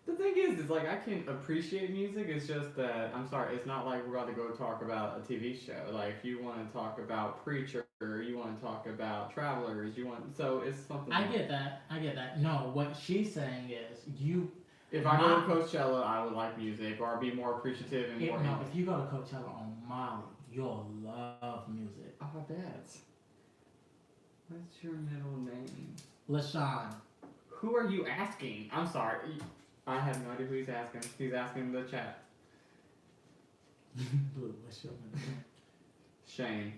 The thing is like I can appreciate music. It's just that I'm sorry. It's not like we're about to go talk about a TV show. Like if you want to talk about Preacher, you want to talk about Travelers, so it's something. I get that. No, what she's saying is If I go to Coachella, I would like music, or be more appreciative and more. No, if you go to Coachella on Molly, you'll love music. Oh, I bet. What's your middle name? LaShawn. Who are you asking? I'm sorry. I have no idea who he's asking. He's asking the chat. Blue, what's your name? Shane.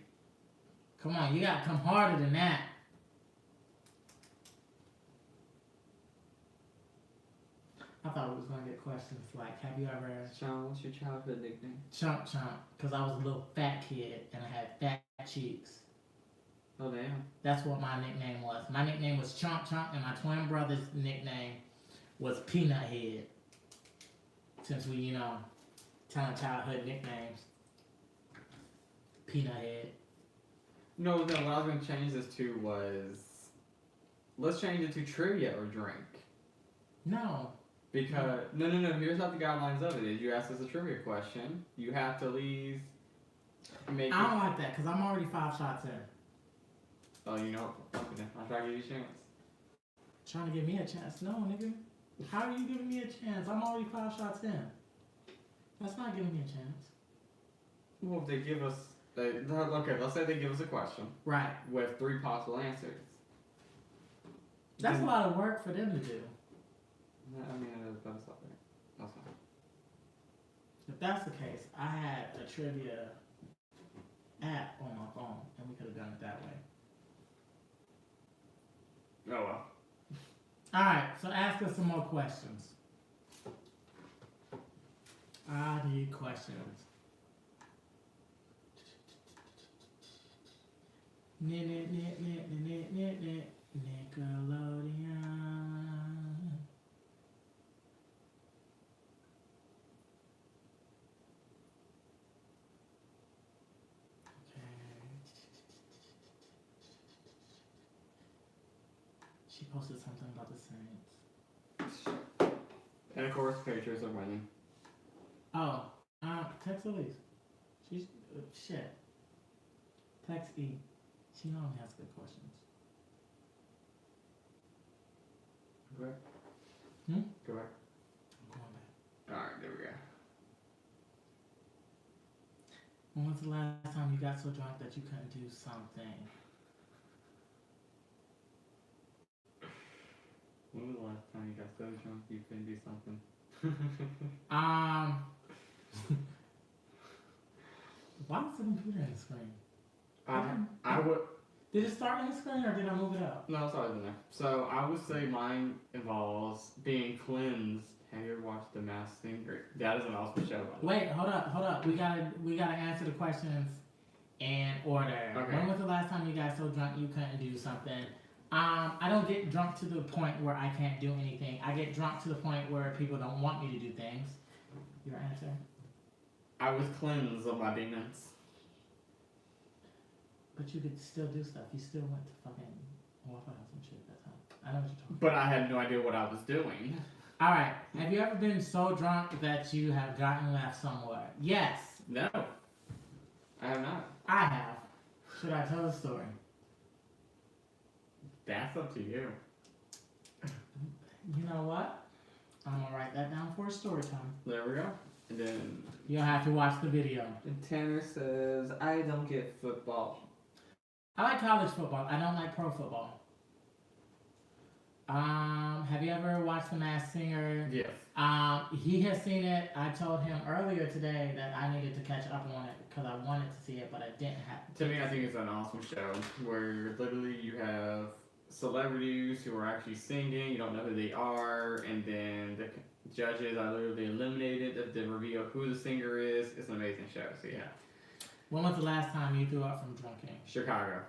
Come on, you gotta come harder than that. I thought we was gonna get questions like, have you ever Sean, what's your childhood nickname? chump chump? Because I was a little fat kid and I had fat cheeks. Oh, damn. That's what my nickname was. My nickname was Chomp Chomp, and my twin brother's nickname was Peanut Head. Since we, telling childhood nicknames. Peanut Head. No, what I was going to change this to was, let's change it to trivia or drink. No. Because, no, here's how the guidelines of it is. You ask us a trivia question, you have to at least make I don't like that, because I'm already 5 shots in. Oh, you know, confident. I'll try to give you a chance. Trying to give me a chance. No, nigga. How are you giving me a chance? I'm already 5 shots in. That's not giving me a chance. Well, if they give us, okay, let's say they give us a question. Right. With 3 possible answers. That's a lot of work for them to do. I mean, that's not right. That's fine. If that's the case, I had a trivia app on my phone, and we could have done it that way. Oh, well. Alright, so ask us some more questions. I need questions. Nickelodeon. She posted something about the Saints. And of course, Patriots are winning. Oh, text Elise. She's shit. Text E. She normally has good questions. Correct. Correct. I'm going back. Alright, there we go. When was the last time you got so drunk that you couldn't do something? When was the last time you got so drunk you couldn't do something? Why is the computer in the screen? I would. Did it start in the screen or did I move it up? No, it's always in there. So I would say mine involves being cleansed. Have you ever watched The Masked Singer? That is an awesome show. By the way. Wait, hold up. We gotta answer the questions in order. Okay. When was the last time you got so drunk you couldn't do something? I don't get drunk to the point where I can't do anything. I get drunk to the point where people don't want me to do things. Your answer? I was cleansed of my demons. But you could still do stuff. You still went to fucking Waffle House and shit that time. I know what you're talking about. But I had no idea what I was doing. Alright, have you ever been so drunk that you have gotten left somewhere? Yes. No. I have not. I have. Should I tell the story? That's up to you. You know what? I'm gonna write that down for a story time. There we go. And then You'll have to watch the video. Tanner says, I don't get football. I like college football. I don't like pro football. Have you ever watched The Masked Singer? Yes. He has seen it. I told him earlier today that I needed to catch up on it because I wanted to see it, but I didn't have. To me, I think it's an awesome show where literally you have celebrities who are actually singing, you don't know who they are, and then the judges are literally eliminated to reveal who the singer is. It's an amazing show, so yeah. When was the last time you threw up from drinking? Chicago.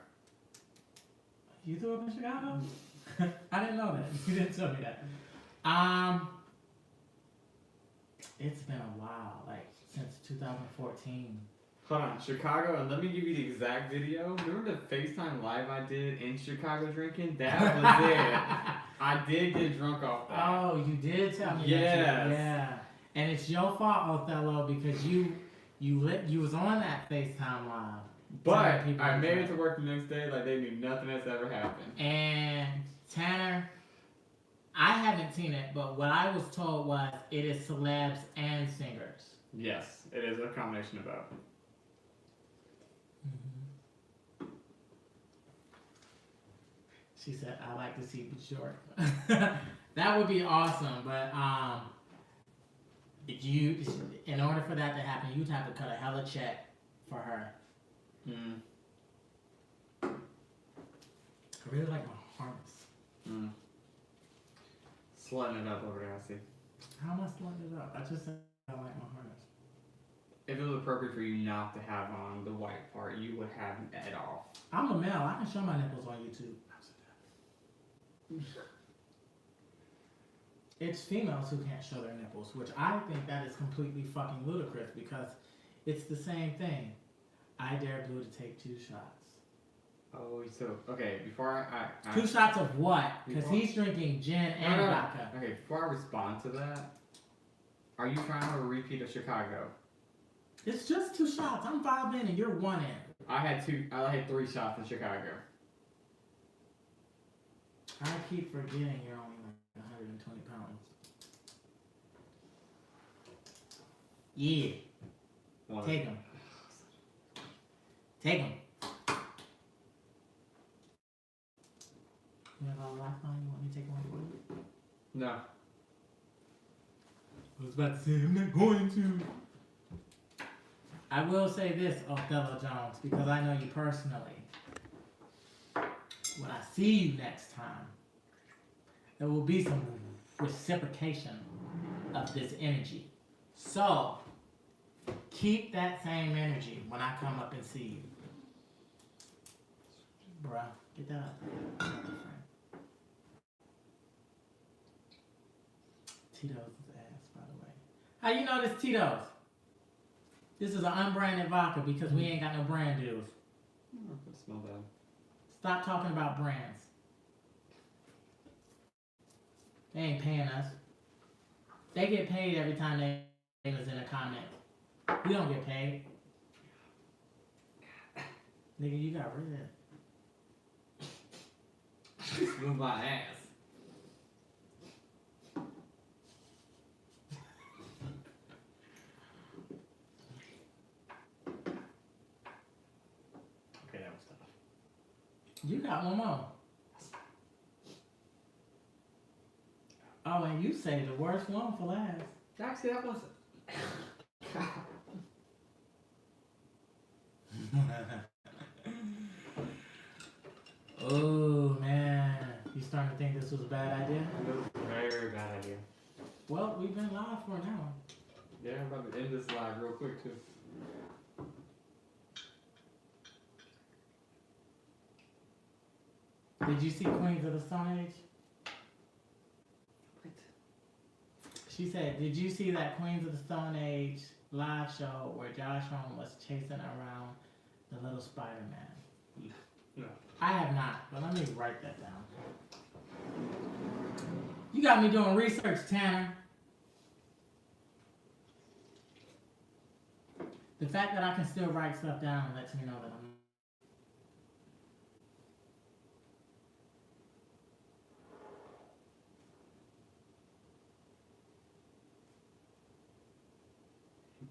You threw up in Chicago? I didn't know that. You didn't tell me that. It's been a while, like since 2014. Hold on, Chicago, and let me give you the exact video. Remember the FaceTime live I did in Chicago drinking? That was it. I did get drunk off that. Oh, you did tell me Yes. that. Yeah. And it's your fault, Othello, because you was on that FaceTime live. But I made it to work the next day like they knew nothing has ever happened. And Tanner, I haven't seen it, but what I was told was it is celebs and singers. Yes, it is a combination of both. Mm-hmm. She said, I like to see Bjork. That would be awesome, but in order for that to happen, you'd have to cut a hella check for her. Mm. I really like my harness. Mm. Slutting it up over there, I see. How am I slutting it up? I just said I like my harness. If it was appropriate for you not to have on the white part, you would have it off. I'm a male. I can show my nipples on YouTube. It's females who can't show their nipples, which I think that is completely fucking ludicrous because it's the same thing. I dare Bleu to take 2 shots. Oh, so, okay, before I 2 shots of what? Because he's drinking gin and vodka. Okay, before I respond to that, are you trying to have a repeat of Chicago? It's just 2 shots. I'm 5 in and you're 1 in. I had 3 shots in Chicago. I keep forgetting you're only like 120 pounds. Yeah. Take them. Take them. You have all the last one? You want me to take one for you? No. I was about to say, I'm not going to. I will say this, Othello Jones, because I know you personally. When I see you next time, there will be some reciprocation of this energy. So, keep that same energy when I come up and see you. Bruh, get that up. Tito's ass, by the way. How you know this Tito's? This is an unbranded vodka because we ain't got no brand deals. It smells bad. Stop talking about brands. They ain't paying us. They get paid every time they was in a comment. We don't get paid. Nigga, you got rid. Move my ass. Okay, that was tough. You got one more. Oh, and you say the worst one for last. Actually, that was. Oh man, you starting to think this was a bad idea? Very, very bad idea. Well, we've been live for an hour. Yeah, I'm about to end this live real quick too. Did you see Queens of the Stone Age? What? She said, did you see that Queens of the Stone Age live show where Josh Homme was chasing around the little Spider-Man? No. I have not, but let me write that down. You got me doing research, Tanner. The fact that I can still write stuff down lets me know that I'm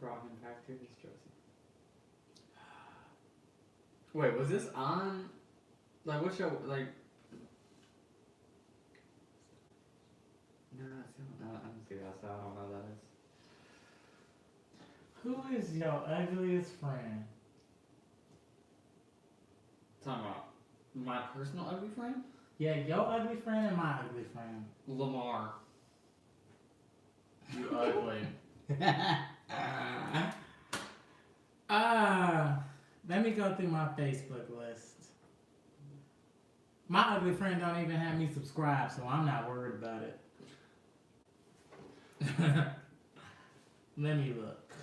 brought him back to this Josie? Wait, was this on? Like, what show? Like, no, I don't see that, so I don't know what that is. Who is your ugliest friend? Talking about my personal ugly friend? Yeah, your ugly friend and my ugly friend. Lamar. You ugly. Let me go through my Facebook list. My ugly friend don't even have me subscribed, so I'm not worried about it. Let me look.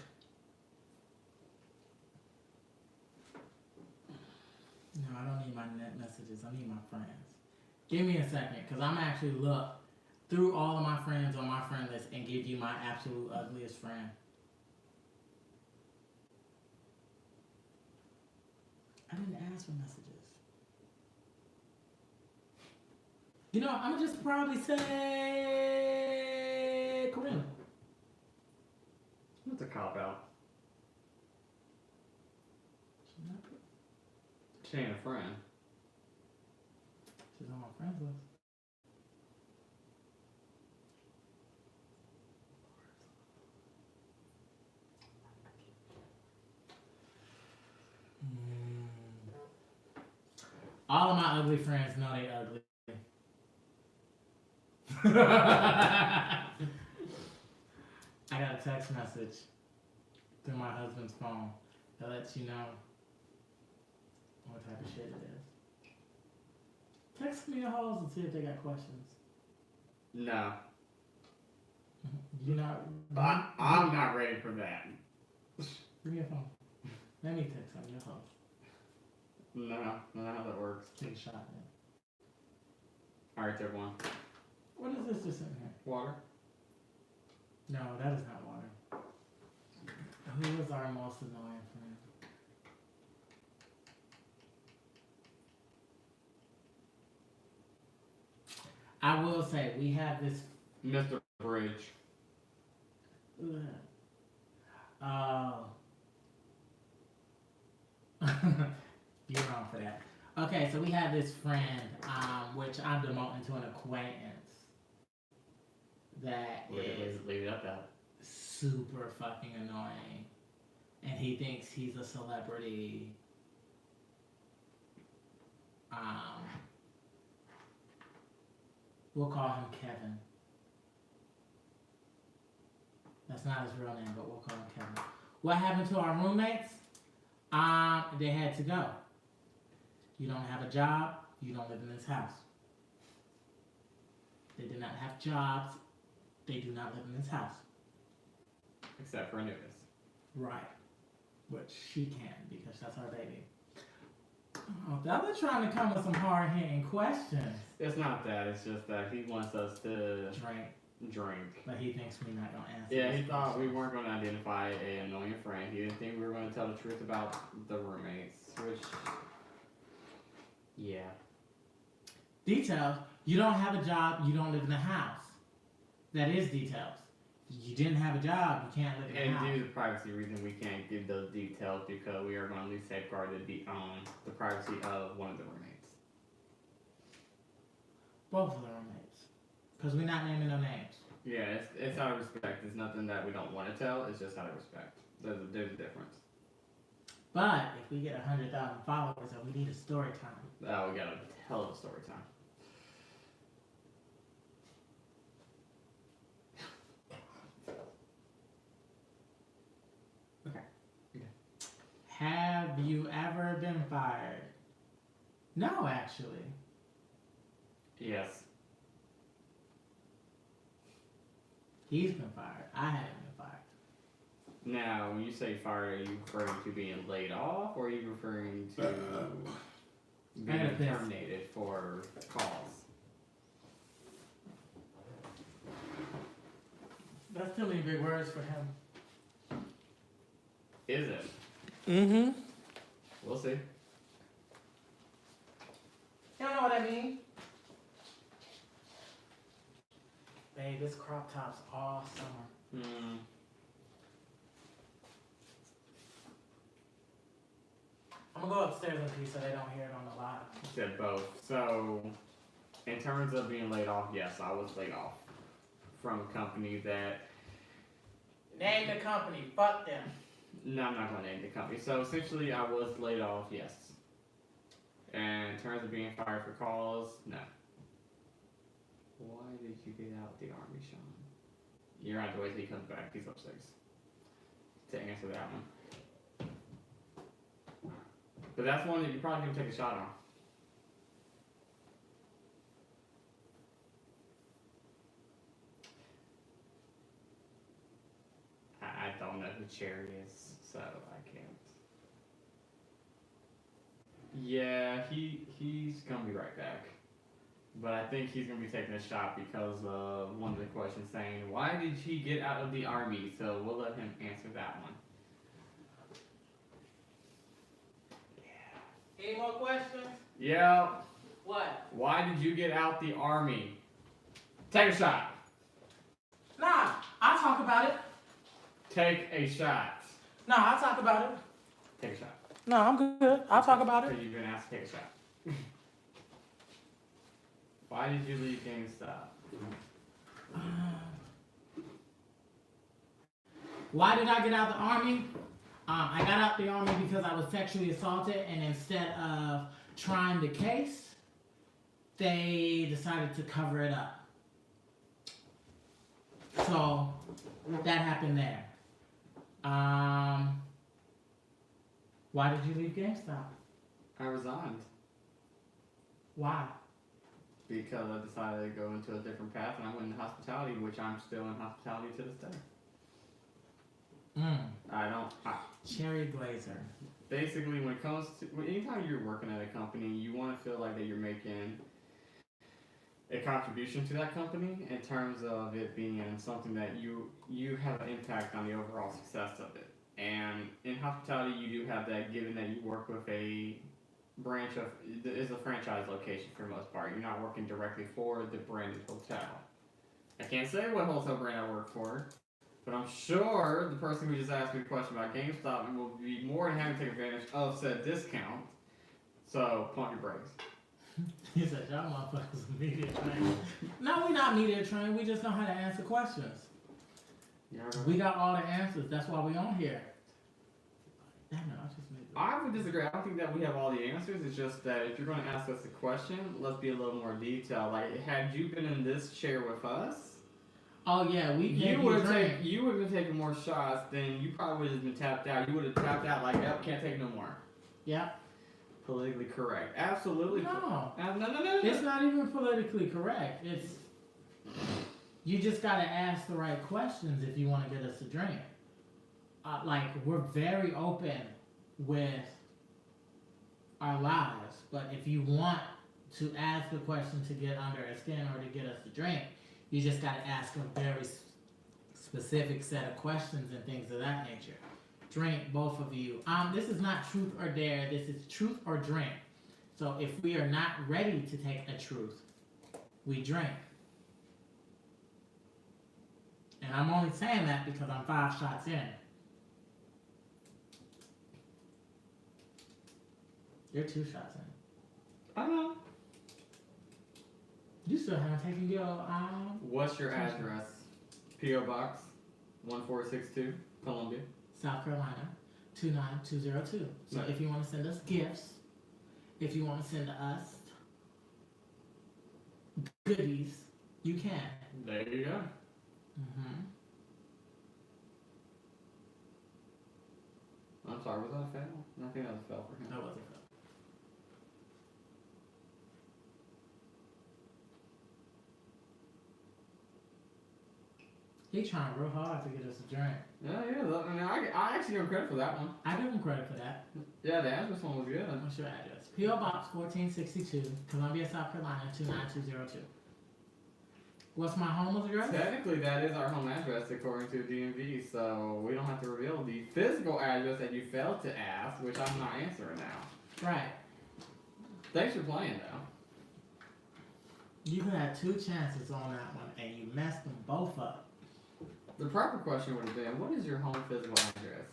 No, I don't need my net messages. I need my friends. Give me a second, because I'm actually look through all of my friends on my friend list and give you my absolute ugliest friend. I didn't ask for messages. You know, I'm gonna just probably say Corinne. What's a cop out? She ain't a friend. She's on my friends list. All of my ugly friends know they ugly. I got a text message through my husband's phone that lets you know what type of shit it is. Text me your hoes and see if they got questions. No. You know, I'm not ready for that. give me your phone. Let me text on your hoes. No, not how that works. Take a shot then. Alright, took one. What is this just sitting here? Water? No, that is not water. Who is our most annoying friend? I will say we have this. Mr. Bridge. Oh. You're wrong for that. Okay, so we have this friend, which I'm demoting to an acquaintance. That is leave it up that. super fucking annoying. And he thinks he's a celebrity. We'll call him Kevin. That's not his real name, but we'll call him Kevin. What happened to our roommates? They had to go. You don't have a job, you don't live in this house. They did not have jobs, they do not live in this house. Except for Anubis. Right. Which she can, because that's our baby. Oh, that was trying to come with some hard-hitting questions. It's not that, it's just that he wants us to drink. But he thinks we're not going to answer. Yeah, he thought we weren't going to identify an annoying friend. He didn't think we were going to tell the truth about the roommates, which, yeah. Details. You don't have a job, you don't live in a house. That is details. You didn't have a job, you can't live in a house. And due to the privacy reason, we can't give those details because we are going to safeguard the privacy of one of the roommates. Both of the roommates. Because we're not naming no names. Yeah, it's out of respect. It's nothing that we don't want to tell. It's just out of respect. There's a difference. But if we get 100,000 followers, then we need a story time. Oh, we got a hell of a story time. Okay. Have you ever been fired? No, actually. Yes. He's been fired. I haven't been fired. Now, when you say fired, are you referring to being laid off, or are you referring to being terminated for cause? That's too many big words for him. Is it? Mm-hmm. We'll see. You don't know what I mean? Babe, this crop top's all summer. upstairs with you so they don't hear it on the live. I said both. So, in terms of being laid off, yes, I was laid off from a company that. Name the company. Fuck them. No, I'm not going to name the company. So, essentially, I was laid off, yes. And in terms of being fired for cause, no. Why did you get out of the army, Sean? You're going to have to wait till he comes back. He's upstairs to answer that one. But that's one that you're probably going to take a shot on. I don't know who Cherry is, so I can't. Yeah, he's gonna be right back. But I think he's gonna be taking a shot because of one of the questions saying, why did he get out of the army? So we'll let him answer that one. Yeah. Any more questions? Yeah. What? Why did you get out the army? Take a shot. Nah, I'll talk about it. Take a shot. Nah, I'll talk about it. Take a shot. No, I'm good. I'll talk about it. Because you've been asked to take a shot. Why did you leave GameStop? Why did I get out the army? I got out the army because I was sexually assaulted, and instead of trying the case, they decided to cover it up. So that happened there. Why did you leave GameStop? I resigned. Why? Because I decided to go into a different path, and I went into hospitality, which I'm still in hospitality to this day. Cherry Glazer. Basically, when it comes to anytime you're working at a company, you want to feel like that you're making a contribution to that company in terms of it being something that you have an impact on the overall success of it. And in hospitality, you do have that, given that you work with a branch of, it's a franchise location for the most part. You're not working directly for the branded hotel. I can't say what hotel brand I work for, but I'm sure the person who just asked me a question about GameStop will be more than happy to take advantage of said discount. So, pump your brakes. He said, y'all motherfuckers are media trained. No, we're not media trained. We just know how to answer questions. Yeah, We got all the answers. That's why we on here. Damn it, I just made that. I would disagree. I don't think that we have all the answers. It's just that if you're going to ask us a question, let's be a little more detailed. Like, had you been in this chair with us, Oh yeah, you would have been taking more shots. Then you probably would have been tapped out. You would have tapped out like, yep, can't take no more. Yep. Politically correct. Absolutely. No. No. It's not even politically correct. It's you just gotta ask the right questions if you want to get us a drink. Like, we're very open with our lives, but if you want to ask a question to get under our skin or to get us a drink, you just gotta ask a very specific set of questions and things of that nature. Drink, both of you. This is not truth or dare. This is truth or drink. So if we are not ready to take a truth, we drink. And I'm only saying that because I'm 5 shots in. You're 2 shots in. I know. You still haven't taken your What's your address? P.O. Box 1462, Columbia. South Carolina 29202. So Right. if you want to send us gifts, if you want to send us goodies, you can. There you go. I'm sorry, was that a fail? I think that was a fail for him. That wasn't fair. He trying real hard to get us a drink. Yeah. I mean, I actually give him credit for that one. I give him credit for that. Yeah, the address one was good. What's your address? P.O. Box 1462, Columbia, South Carolina 29202. What's my home address? Technically, that is our home address according to DMV, so we don't have to reveal the physical address that you failed to ask, which I'm not answering now. Right. Thanks for playing, though. You had 2 chances on that one, and you messed them both up. The proper question would have been, what is your home physical address?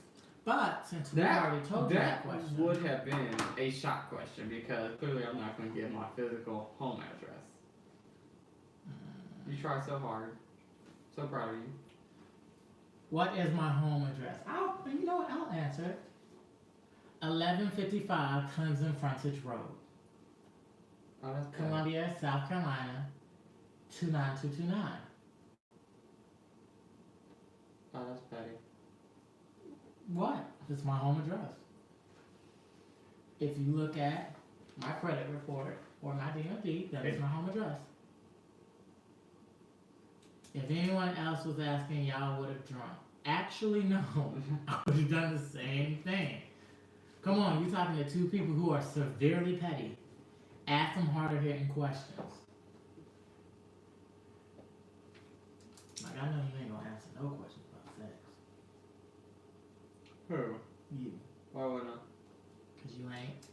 But since we already told you that question, would have been a shock question because clearly I'm not going to give my physical home address. You try so hard. So proud of you. What is my home address? You know what? I'll answer it. 1155 Clemson Frontage Road, Oh, that's petty. Columbia, South Carolina, 29229. Oh, that's petty. What? It's my home address. If you look at my credit report or my DMV, that is my home address. If anyone else was asking, y'all would have drunk. Actually, no. I would have done the same thing. Come on, you're talking to two people who are severely petty. Ask them harder hitting questions. Like, I know you ain't gonna answer no questions about sex. Who? You. Why would I? Cause you ain't.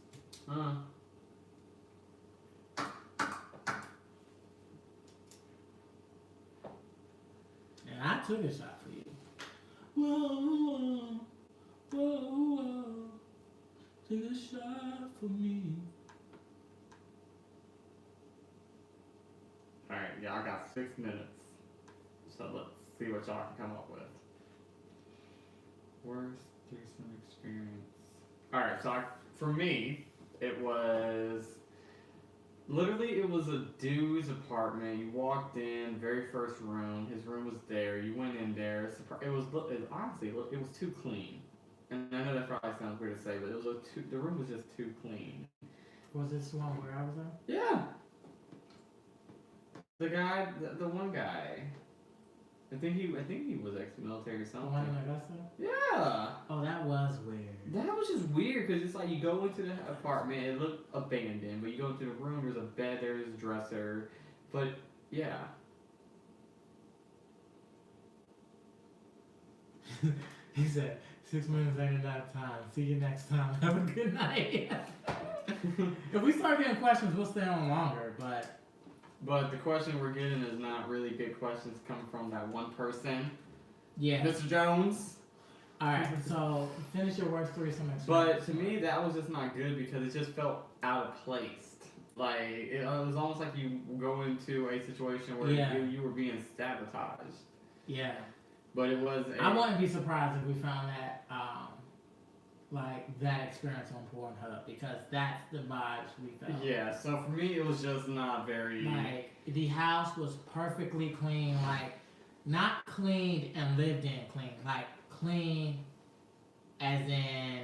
And I took a shot for you. Whoa, whoa, whoa. Take a shot for me. Alright, y'all got 6 minutes. So let's see what y'all can come up with. Worst threesome experience. Alright, so for me, it was a dude's apartment. You walked in, very first room. His room was there. You went in there. Honestly, it was too clean. And I know that probably sounds weird to say, but the room was just too clean. Was this the one where I was at? Yeah. The guy, the one guy. I think he was ex-military or The something. one in Augusta? Yeah. Oh, that was weird. That was just weird because it's like you go into the apartment, it looked abandoned, but you go into the room, there's a bed, there's a dresser, but yeah. He said, 6 minutes ain't enough time. See you next time. Have a good night. If we start getting questions, we'll stay on longer, But the question we're getting is not really good questions coming from that one person. yeah. Mr. Jones. Alright, so finish your worst threesome experience. But to me, that was just not good because it just felt out of place. Like, it was almost like you go into a situation where you were being sabotaged. Yeah. But it was I wouldn't be surprised if we found that, that experience on Pornhub because that's the vibes we felt. Yeah, so for me, it was just not very... Like, the house was perfectly clean, like, not cleaned and lived in clean, like, clean as in,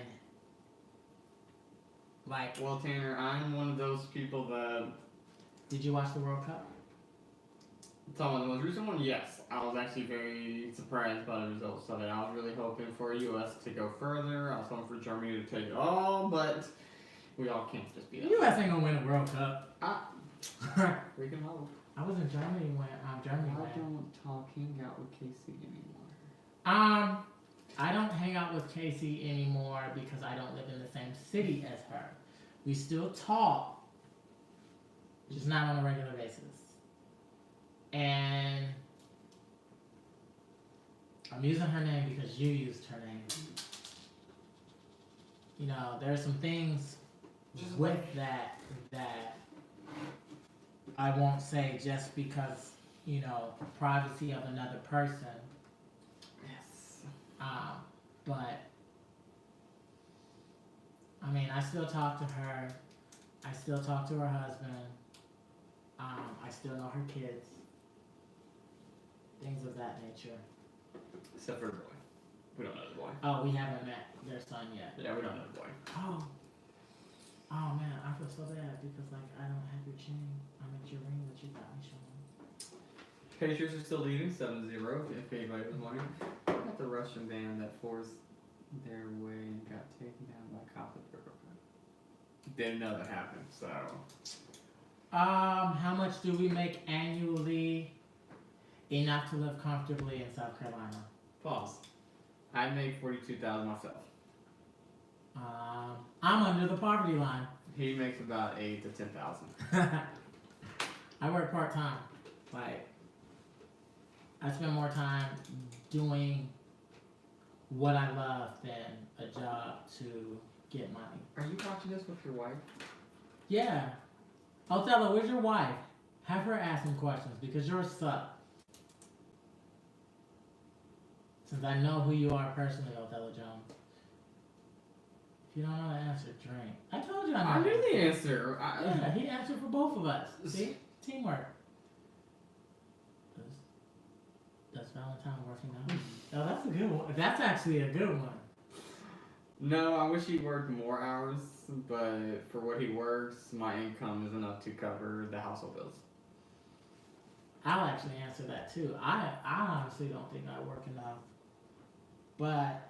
like... Well, Tanner, I'm one of those people that... Did you watch the World Cup? Talking about the most recent one, yes. I was actually very surprised by the results of it. I was really hoping for U.S. to go further. I was hoping for Germany to take it all, but we all can't just be The that. U.S. ain't gonna win the World Cup. We can hope. I was in Germany when Germany I won. don't hang out with Casey anymore. I don't hang out with Casey anymore because I don't live in the same city as her. We still talk, just not on a regular basis. And I'm using her name because you used her name. You know, there are some things with that I won't say just because, you know, privacy of another person. Yes. But I mean, I still talk to her. I still talk to her husband. I still know her kids. Things of that nature. Except for the boy. We don't know the boy. Oh, we haven't met their son yet. Yeah, we don't know the boy. Oh. Oh man, I feel so bad because like I don't have your chain. I'm at your ring that you got me showing. Pacers are still leading 7-0, if anybody was wondering. Got the Russian band that forced their way and got taken down by cops at Burger King. Didn't know that happened, so. How much do we make annually? Enough to live comfortably in South Carolina. Pause. I make $42,000 myself. I'm under the poverty line. He makes about $8,000 to $10,000. I work part time. Like, I spend more time doing what I love than a job to get money. Are you watching this with your wife? Yeah. Othello, where's your wife? Have her ask some questions because yours suck. Since I know who you are personally, Othello Jones. If you don't know the answer, drink. I told you I I know. knew the answer. Yeah, he answered for both of us. See? Teamwork. Does Valentine working out? Oh, that's a good one. That's actually a good one. No, I wish he worked more hours, but for what he works, my income is enough to cover the household bills. I'll actually answer that too. I honestly don't think I work enough. But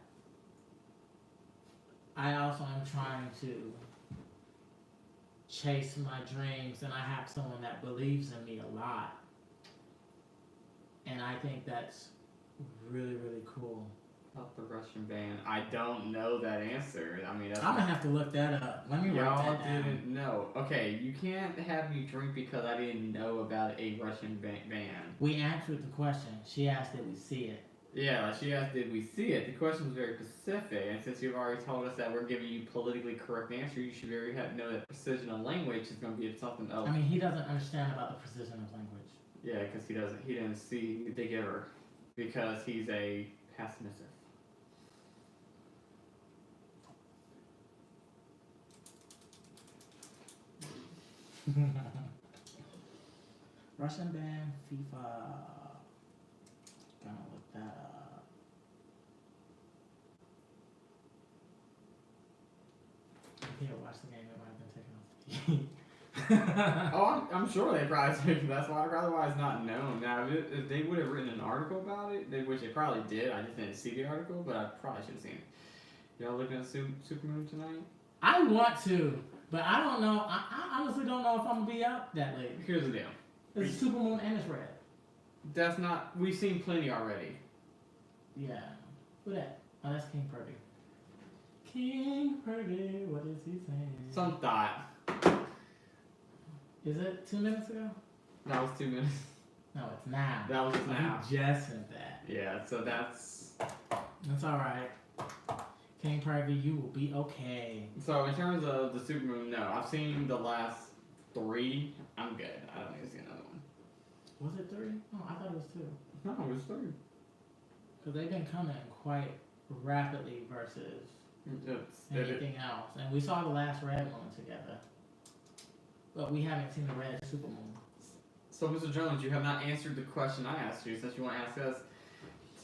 I also am trying to chase my dreams, and I have someone that believes in me a lot. And I think that's really, really cool. About the Russian band, I don't know that answer. I mean, that's I'm gonna have to look that up. Let me write y'all that down. didn't know. Okay, you can't have me drink because I didn't know about a Russian band. We answered the question. She asked did we see it. Yeah, she asked, did we see it? The question was very specific, and since you've already told us that we're giving you politically correct answer, you should very know that precision of language is going to be something else. I mean, he doesn't understand about the precision of language. Yeah, because he didn't see the giver, because he's a pessimist. Russian band, FIFA. Gonna look that up. If you watch the game, it might have been taken off the TV. Oh, I'm sure they probably took that's why otherwise not known. Now, if they would have written an article about it, which they probably did, I just didn't see the article, but I probably should have seen it. Y'all looking at Supermoon tonight? I want to, but I don't know. I honestly don't know if I'm gonna be up that late. Here's the deal. It's Supermoon and it's red. That's not. We've seen plenty already. Yeah. Who that? Oh, that's King Purdy. King Purdy, what is he saying? Some thought. Is it 2 minutes ago? That was 2 minutes. No, it's now. That was just now. He just sent that. Yeah, so that's. That's alright. King Purdy, you will be okay. So in terms of the Supermoon, no. I've seen the last 3. I'm good. I don't need to see another one. Was it 3? Oh, I thought it was 2. No, it was 3. Because they've been coming quite rapidly versus anything else. And we saw the last red one together. But we haven't seen the red Supermoon. So, Mr. Jones, you have not answered the question I asked you. Since you want to ask us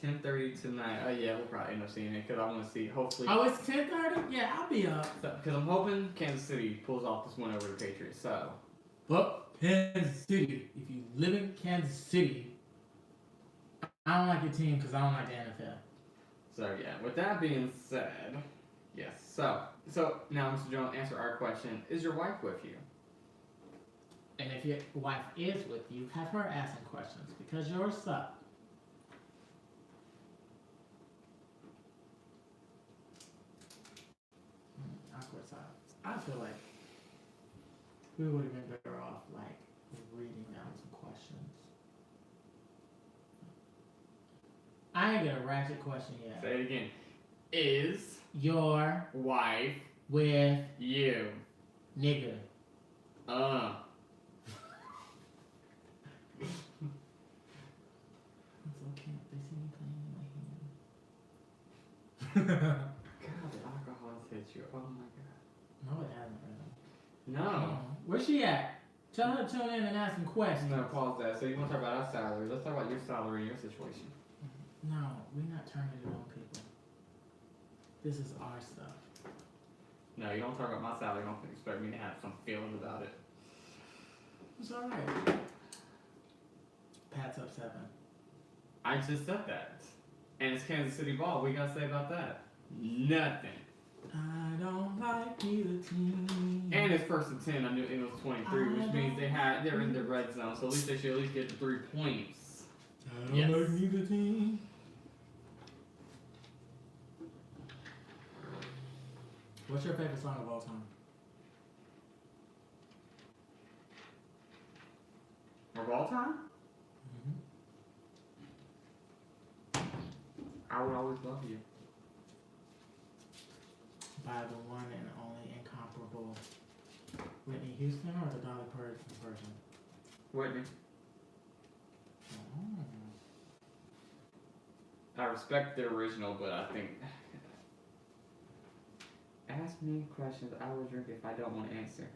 10:30 tonight. Oh, yeah, we'll probably end up seeing it because I want to see, hopefully. Oh, it's 10:30? Yeah, I'll be up. Because I'm hoping Kansas City pulls off this win over the Patriots. So. Well, Kansas City. If you live in Kansas City, I don't like your team because I don't like the NFL. So, yeah, with that being said, yes. So now, Mr. Jones, answer our question. Is your wife with you? And if your wife is with you, have her asking questions because yours suck. Awkward silence. I feel like we would have been better off like reading down some questions. I ain't got a ratchet question yet. Say it again. Is Your wife with you? nigga. It's okay. They see me playing in my hand. God, the alcohol has hit you. Oh my god. No, it hasn't really. No. Where's she at? Tell her to tune in and ask some questions. No, pause that. So you want to talk about our salary? Let's talk about your salary and your situation. No, we're not turning it on people. This is our stuff. No, you don't talk about my salary. You don't expect me to have some feelings about it. It's alright. Pat's up 7. I just said that. And it's Kansas City ball. What you gotta say about that? Nothing. I don't like either team. And it's first and 10. I knew it was 23, which means they're in the red zone. So at least they should at least get the 3 points. I don't like neither team. What's your favorite song of all time? Of all time? Mm-hmm. I Will Always Love You. by the one and only incomparable Whitney Houston or the Dolly Parton version? Whitney. Oh. I respect the original, but I think. Ask me questions. I will drink if I don't want to answer.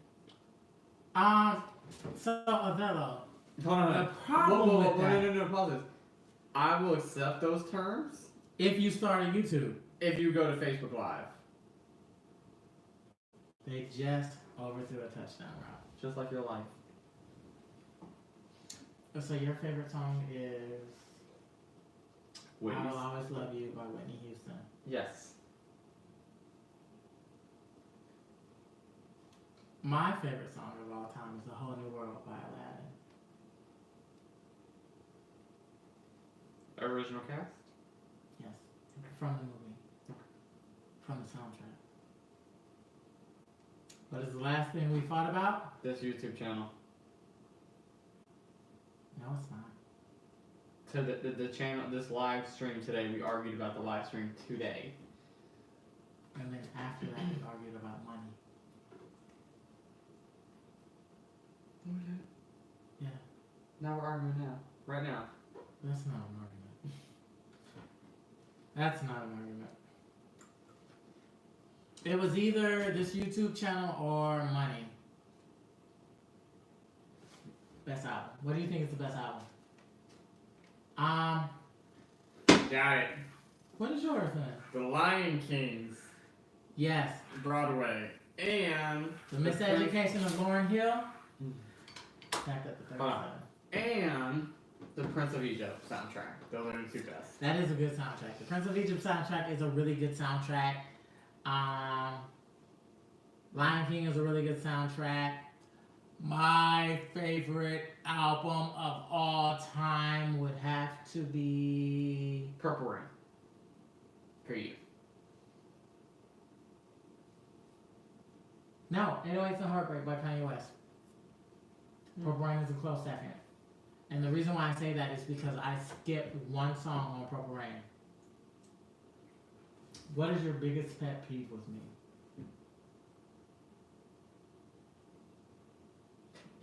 So Avello, Hold on. the problem with that, No, pause this. I will accept those terms if you start a YouTube, if you go to Facebook Live. they just overthrew a touchdown route. Just like your life. So your favorite song is Whitney's. "I Will Always Love You" by Whitney Houston. Yes. My favorite song of all time is "A Whole New World" by Aladdin. Original cast? Yes, from the movie, from the soundtrack. What is the last thing we fought about? This YouTube channel. No, it's not. To the channel, this live stream today, we argued about the live stream today. And then after that, we argued about money. Yeah, Now we're arguing now. Right now. that's not an argument. That's not an argument. It was either this YouTube channel or money. Best album. What do you think is the best album? Got it. What is yours then? The Lion Kings, Yes, Broadway, and The Miseducation of Lauryn Hill. Back up to 37. And the Prince of Egypt soundtrack. Those are the two best. That is a good soundtrack. The Prince of Egypt soundtrack is a really good soundtrack. Lion King is a really good soundtrack. My favorite album of all time would have to be Purple Rain. For you. no, 808s and Heartbreak by Kanye West. Purple Rain is a close second. And the reason why I say that is because I skipped one song on Purple Rain. What is your biggest pet peeve with me?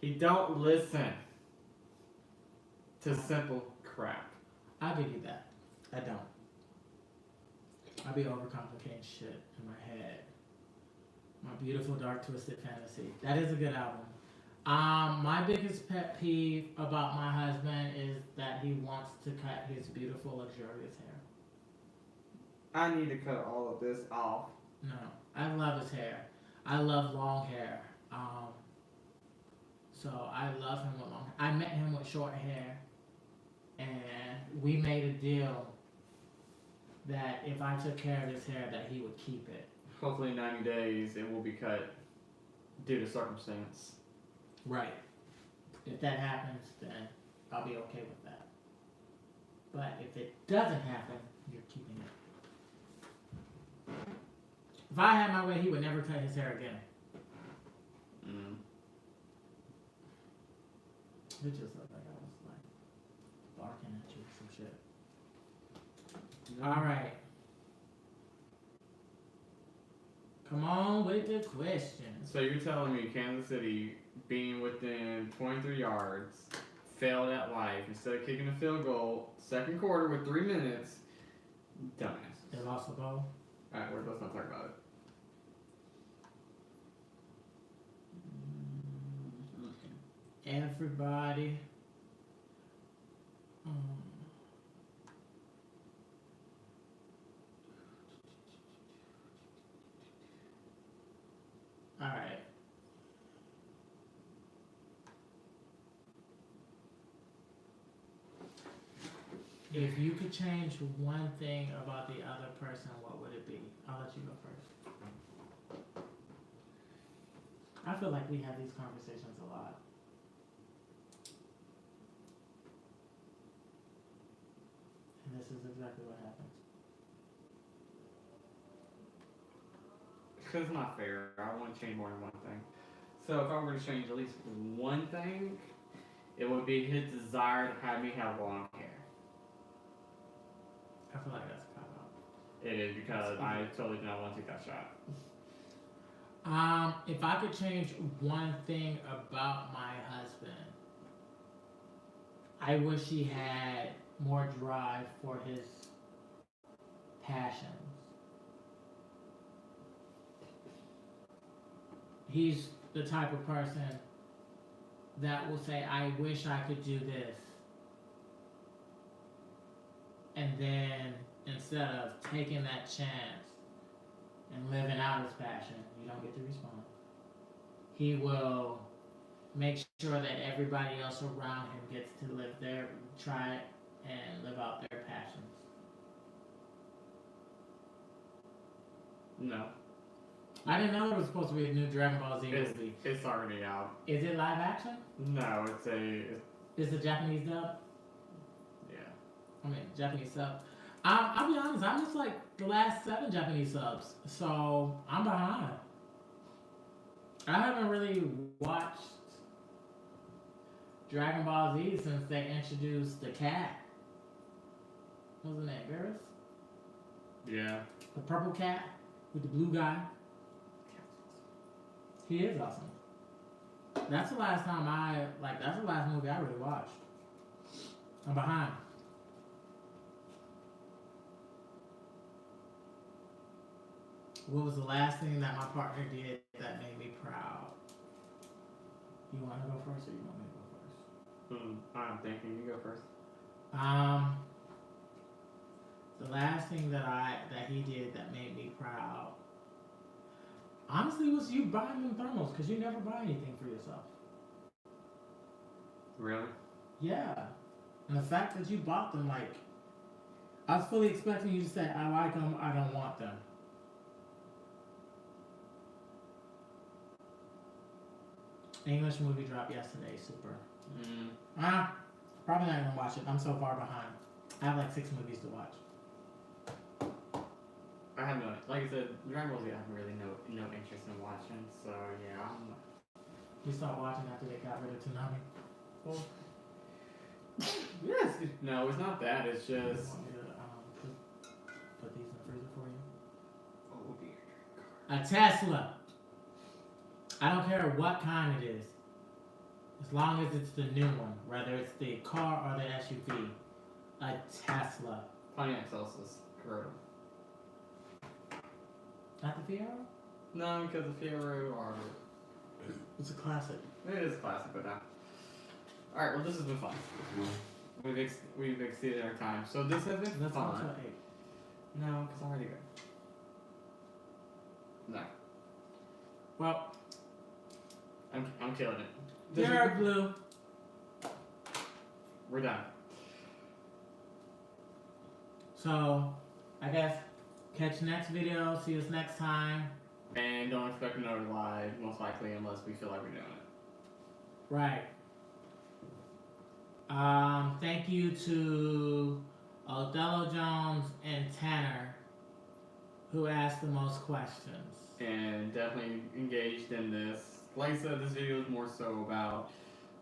He don't listen to simple crap. I'll give you that. I don't. I be overcomplicating shit in my head. My Beautiful Dark Twisted Fantasy. That is a good album. My biggest pet peeve about my husband is that he wants to cut his beautiful, luxurious hair. I need to cut all of this off. No, I love his hair. I love long hair. So I love him with long hair. I met him with short hair, and we made a deal that if I took care of his hair, that he would keep it. Hopefully in 90 days it will be cut due to circumstance. Right. If that happens, then I'll be okay with that. But if it doesn't happen, you're keeping it. If I had my way, he would never cut his hair again. Mm. It just looked like I was like barking at you or some shit. All right. Come on with the questions. So you're telling me Kansas City being within 23 yards failed at life instead of kicking a field goal second quarter with 3 minutes? Dumbass. They lost the ball. Alright, let's not talk about it. Everybody. All right. If you could change one thing about the other person, what would it be? I'll let you go first. I feel like we have these conversations a lot. And this is exactly what happens. Because it's not fair. I want to change more than one thing. So if I were to change at least one thing, it would be his desire to have me have long hair. I feel like that's a cop out. It is because I totally do not want to take that shot. If I could change one thing about my husband, I wish he had more drive for his passions. He's the type of person that will say, I wish I could do this. And then instead of taking that chance and living out his passion, you don't get to respond. He will make sure that everybody else around him gets to live their, try it and live out their passions. No. I didn't know there was supposed to be a new Dragon Ball Z movie. It's already out. Is it live action? No, it's Is it Japanese dub? yeah. I mean, Japanese sub. I'll be honest, I missed like the last 7 Japanese subs, so I'm behind. I haven't really watched Dragon Ball Z since they introduced the cat. What was his name? Varys? Yeah. The purple cat with the blue guy. He is awesome. That's the last time that's the last movie I really watched. I'm behind. What was the last thing that my partner did that made me proud? You want to go first or you want me to go first? I'm thinking. You go first. The last thing that he did that made me proud, honestly, was you buying them thermals, because you never buy anything for yourself. Really? Yeah. And the fact that you bought them, like, I was fully expecting you to say, I like them, I don't want them. English movie dropped yesterday, super. Probably not gonna watch it. I'm so far behind. I have like 6 movies to watch. I have no, like I said, Dragon Ball Z I have really no interest in watching, so yeah, You stopped watching after they got rid of Toonami? well, yes, no, it's not that, it's You just, want me to put these in the freezer for you? oh dear. A Tesla. I don't care what kind it is. As long as it's the new one, whether it's the car or the SUV. A Tesla. Pontiac Celsius, Corona. Not the Fiero? No, because the Fiero are, It's a classic. it is classic, but not. Alright, well this has been fun. We've exceeded our time, so this has been Let's go fun. to 8. No, because I'm already good. No, Well, I'm killing it. Derek Blue. We're done. So, I guess catch next video. See us next time. And don't expect another live, most likely, unless we feel like we're doing it. Right. Thank you to Othello Jones and Tanner, who asked the most questions. And definitely engaged in this. Like I said, this video is more so about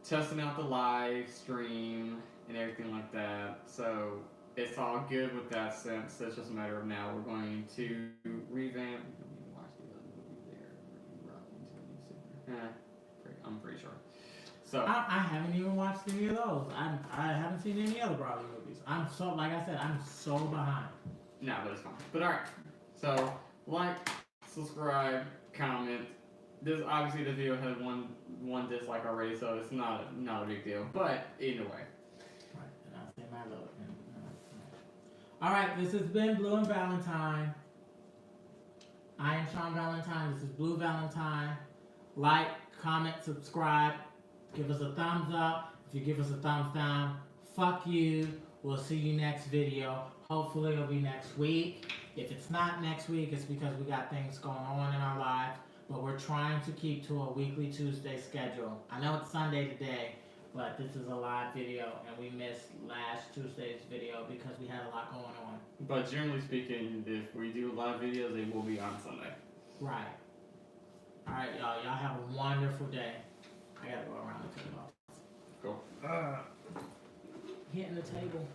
testing out the live stream and everything like that. So it's all good with that sense. It's just a matter of now we're going to revamp. Watch the other movie there. I'm pretty sure. So I haven't even watched any of those. I haven't seen any other Broadway movies. I'm so, like I said, I'm so behind. no, but it's fine. But alright. So like, subscribe, comment. This obviously the video has one dislike already, so it's not a big deal. But either way. Right, and I'll say my little. Alright, this has been Blue and Valentine. I am Sean Valentine. This is Blue Valentine. Like, comment, subscribe. Give us a thumbs up. If you give us a thumbs down, fuck you. We'll see you next video. Hopefully it'll be next week. If it's not next week, it's because we got things going on in our lives. But we're trying to keep to a weekly Tuesday schedule. I know it's Sunday today, but this is a live video, and we missed last Tuesday's video because we had a lot going on. But generally speaking, if we do live videos, they will be on Sunday. Right. Alright, y'all. Y'all have a wonderful day. I gotta go around the table. Cool. Hitting the table.